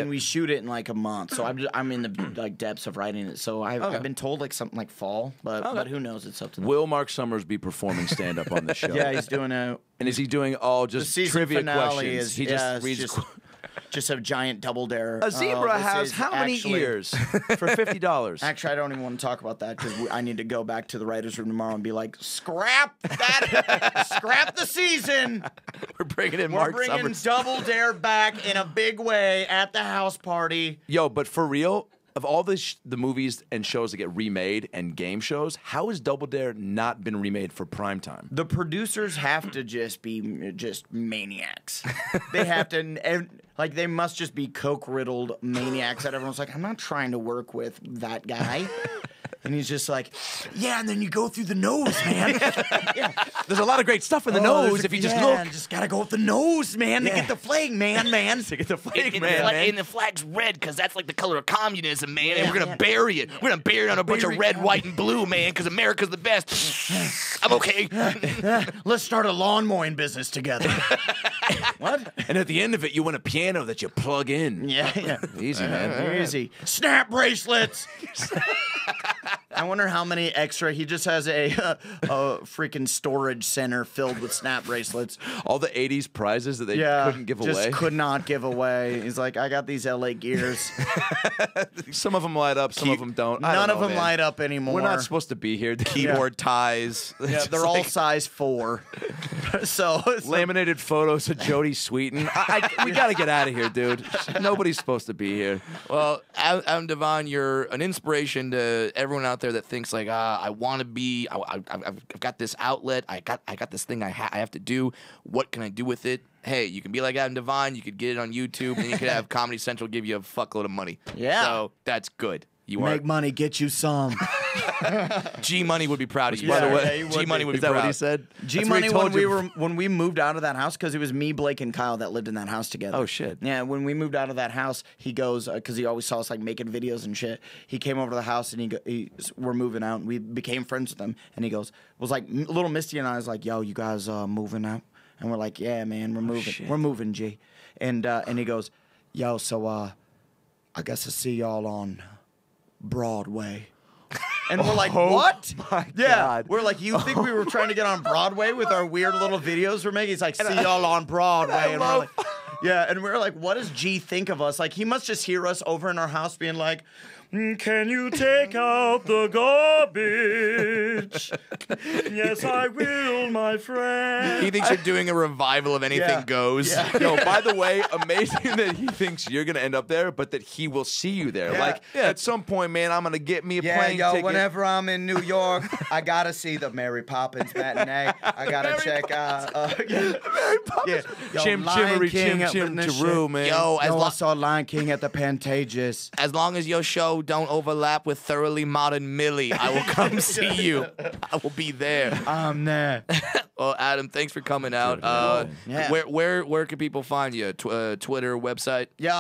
we shoot it in like a month, so I'm in the like depths of writing it. So I've been told like something like fall, but who knows? It's up to them. Will Mark Summers be performing stand up on the show? Yeah, he's doing a. And is he doing all just the season trivia finale questions? He just reads. Just a giant double dare. A zebra has how many ears for $50? Actually, I don't even want to talk about that because I need to go back to the writers' room tomorrow and be like, scrap that, scrap the season. We're bringing Mark Summers. Double Dare back in a big way at the house party. Yo, but for real, of all the movies and shows that get remade and game shows, how has Double Dare not been remade for primetime? The producers have to just be maniacs. They have to, like, they must just be coke-riddled maniacs that everyone's like, I'm not trying to work with that guy. And he's just like, yeah, and then you go through the nose, man. Yeah. There's a lot of great stuff in the nose if you just look. Just gotta go up the nose, man, to get the flag, man. To get the flag, man. And the flag's red because that's like the color of communism, man. And we're gonna bury it. We're gonna bury it on a bunch of red, white, and blue, man. Because America's the best. I'm okay. Let's start a lawn mowing business together. What? And at the end of it, you want a piano that you plug in. Yeah. Easy, man. Easy. Snap bracelets. I wonder how many extra. He just has a freaking storage center filled with snap bracelets. All the 80s prizes that they couldn't give away. Just could not give away. He's like, I got these LA gears. Some of them light up, some of them don't. None of them light up anymore. We're not supposed to be here. Keyboard ties. Yeah, they're all size 4. So laminated photos of Jodie Sweetin. We got to get out of here, dude. Nobody's supposed to be here. Well, Adam Devine, you're an inspiration to everyone out there that thinks like, I want to be. I've got this outlet. I got this thing I have to do. What can I do with it? Hey, you can be like Adam Devine. You could get it on YouTube, and you could have Comedy Central give you a fuckload of money. Yeah. So that's good. Make money, get you some. G Money would be proud of you. By the way, G Money would be proud. Is that what he said? G Money when we moved out of that house, because it was me, Blake, and Kyle that lived in that house together. Oh shit. Yeah, when we moved out of that house, he goes because he always saw us like making videos and shit. He came over to the house and we're moving out, and we became friends with him. And he was like, little Misty and I was like, yo, you guys moving out? And we're like, yeah, man, we're moving. Shit. We're moving, G. And he goes, yo, so I guess I see y'all on Broadway. And we're like, what? My yeah. God. We're like, you think we were trying to get on Broadway with our weird little videos we're making? He's like, see y'all on Broadway. And we're like, yeah. And we're like, what does G think of us? Like, he must just hear us over in our house being like, Can you take out the garbage? Yes, I will, my friend. He thinks you're doing a revival of Anything Goes. Yeah. Yo, by the way, amazing that he thinks you're gonna end up there, but that he will see you there. Yeah. Like at some point, man, I'm gonna get me a Yeah, plane yo, ticket. whenever I'm in New York, I gotta see the Mary Poppins matinee. I gotta check out Mary Poppins. Yo, Chim Lion chimmery King chim up chim in this Taru, shit. man. Yo, I saw Lion King at the Pantages. as long as your show don't overlap with Thoroughly Modern Millie, I will come see you. I will be there. I'm there. Well, Adam, thanks for coming out. Yeah. Where can people find you? Twitter, website? Yeah,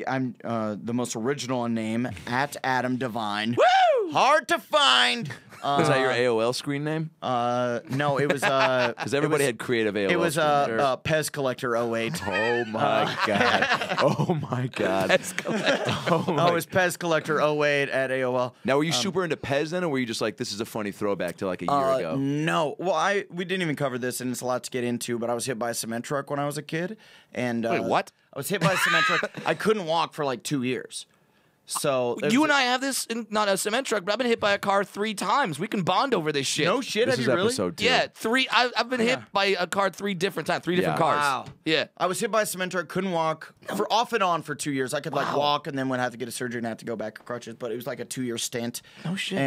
I'm the most original name at Adam Devine. Woo! Hard to find. Was that your AOL screen name? No, it was Because everybody had creative AOL. It was screen names. Pez Collector 08. Oh my god! Oh my god! Oh, it was Pez Collector 08 at AOL. Now, were you super into Pez then, or were you just like, this is a funny throwback to like a year ago? No. Well, we didn't even cover this, and it's a lot to get into, but I was hit by a cement truck when I was a kid. And Wait, what? I was hit by a cement truck. I couldn't walk for like 2 years. So You and I have this, not a cement truck, but I've been hit by a car 3 times. We can bond over this shit. No shit, This have is you really? episode 2. Yeah, 3. I've been hit by a car 3 different times, 3 different Yeah. cars. Wow. Yeah. I was hit by a cement truck, couldn't walk for off and on for 2 years. I could like walk and then would have to get a surgery and have to go back to crutches, but it was like a 2-year stint. No shit.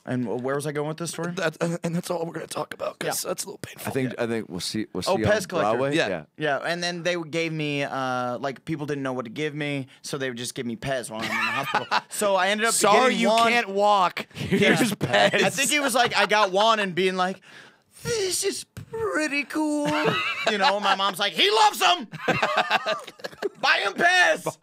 And where was I going with this story? That's all we're gonna talk about because Yeah. that's a little painful. I think we'll see. We'll see Oh, on Pez Collector. Broadway. Yeah. Yeah, and then they gave me like people didn't know what to give me, so they would just give me Pez while I'm in the hospital. So I ended up Sorry getting you one. can't walk. Here's Pez. I think it was like I got one and being like, this is pretty cool. You know, my mom's like, he loves them. Buy him Pez.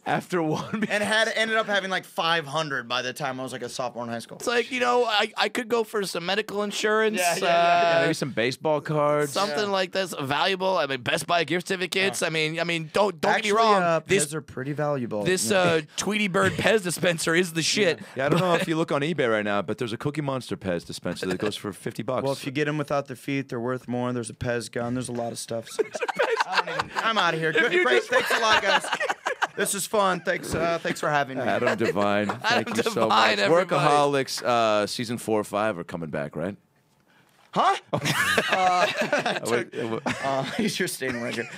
After one, And ended up having like 500 by the time I was like a sophomore in high school. It's like, I could go for some medical insurance. maybe some baseball cards. Something like this valuable. I mean, Best Buy gift certificates. I mean, don't get Actually, me wrong. Pez are pretty valuable. This Yeah. Tweety Bird Pez dispenser is the shit. Yeah, I don't know if you look on eBay right now, but there's a Cookie Monster Pez dispenser that goes for $50. Well, if you get them without the feet, they're worth more. There's a Pez gun. There's a lot of stuff. I'm out of here. Great. Thanks a lot, guys. This is fun. Thanks for having me. Adam Devine, thank you so Devine, much. everybody. Workaholics season 4 or 5 are coming back, right? Huh? Wait, He's just staying right here.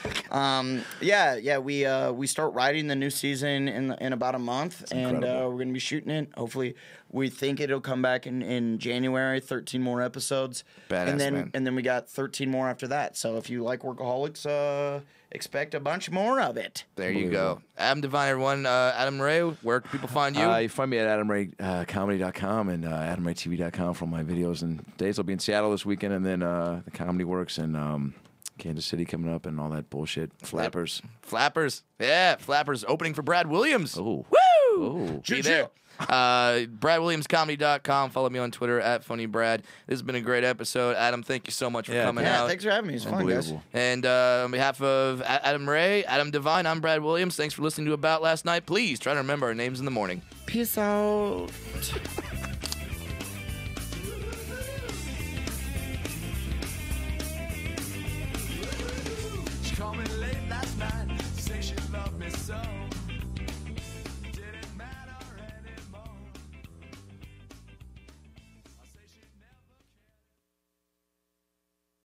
We start writing the new season in about a month, and incredible. we're gonna be shooting it. Hopefully, we think it'll come back in January. 13 more episodes, Badass, and then man. and then we got 13 more after that. So if you like Workaholics, expect a bunch more of it. There you go. Adam Devine, everyone. Adam Ray, where can people find you? You find me at AdamRayComedy.com and AdamRayTV.com for all my videos and days. I'll be in Seattle this weekend, and then the Comedy Works in Kansas City coming up and all that bullshit. Flappers. Flappers. Yeah, Flappers opening for Brad Williams. Oh. Woo! Oh. Be there. BradWilliamsComedy.com. Follow me on Twitter at FunnyBrad. This has been a great episode. Adam, thank you so much for coming Yeah, out. thanks for having me. It's fun, guys. Unbelievable. And on behalf of Adam Ray, Adam Devine, I'm Brad Williams. Thanks for listening to About Last Night. Please try to remember our names in the morning. Peace out.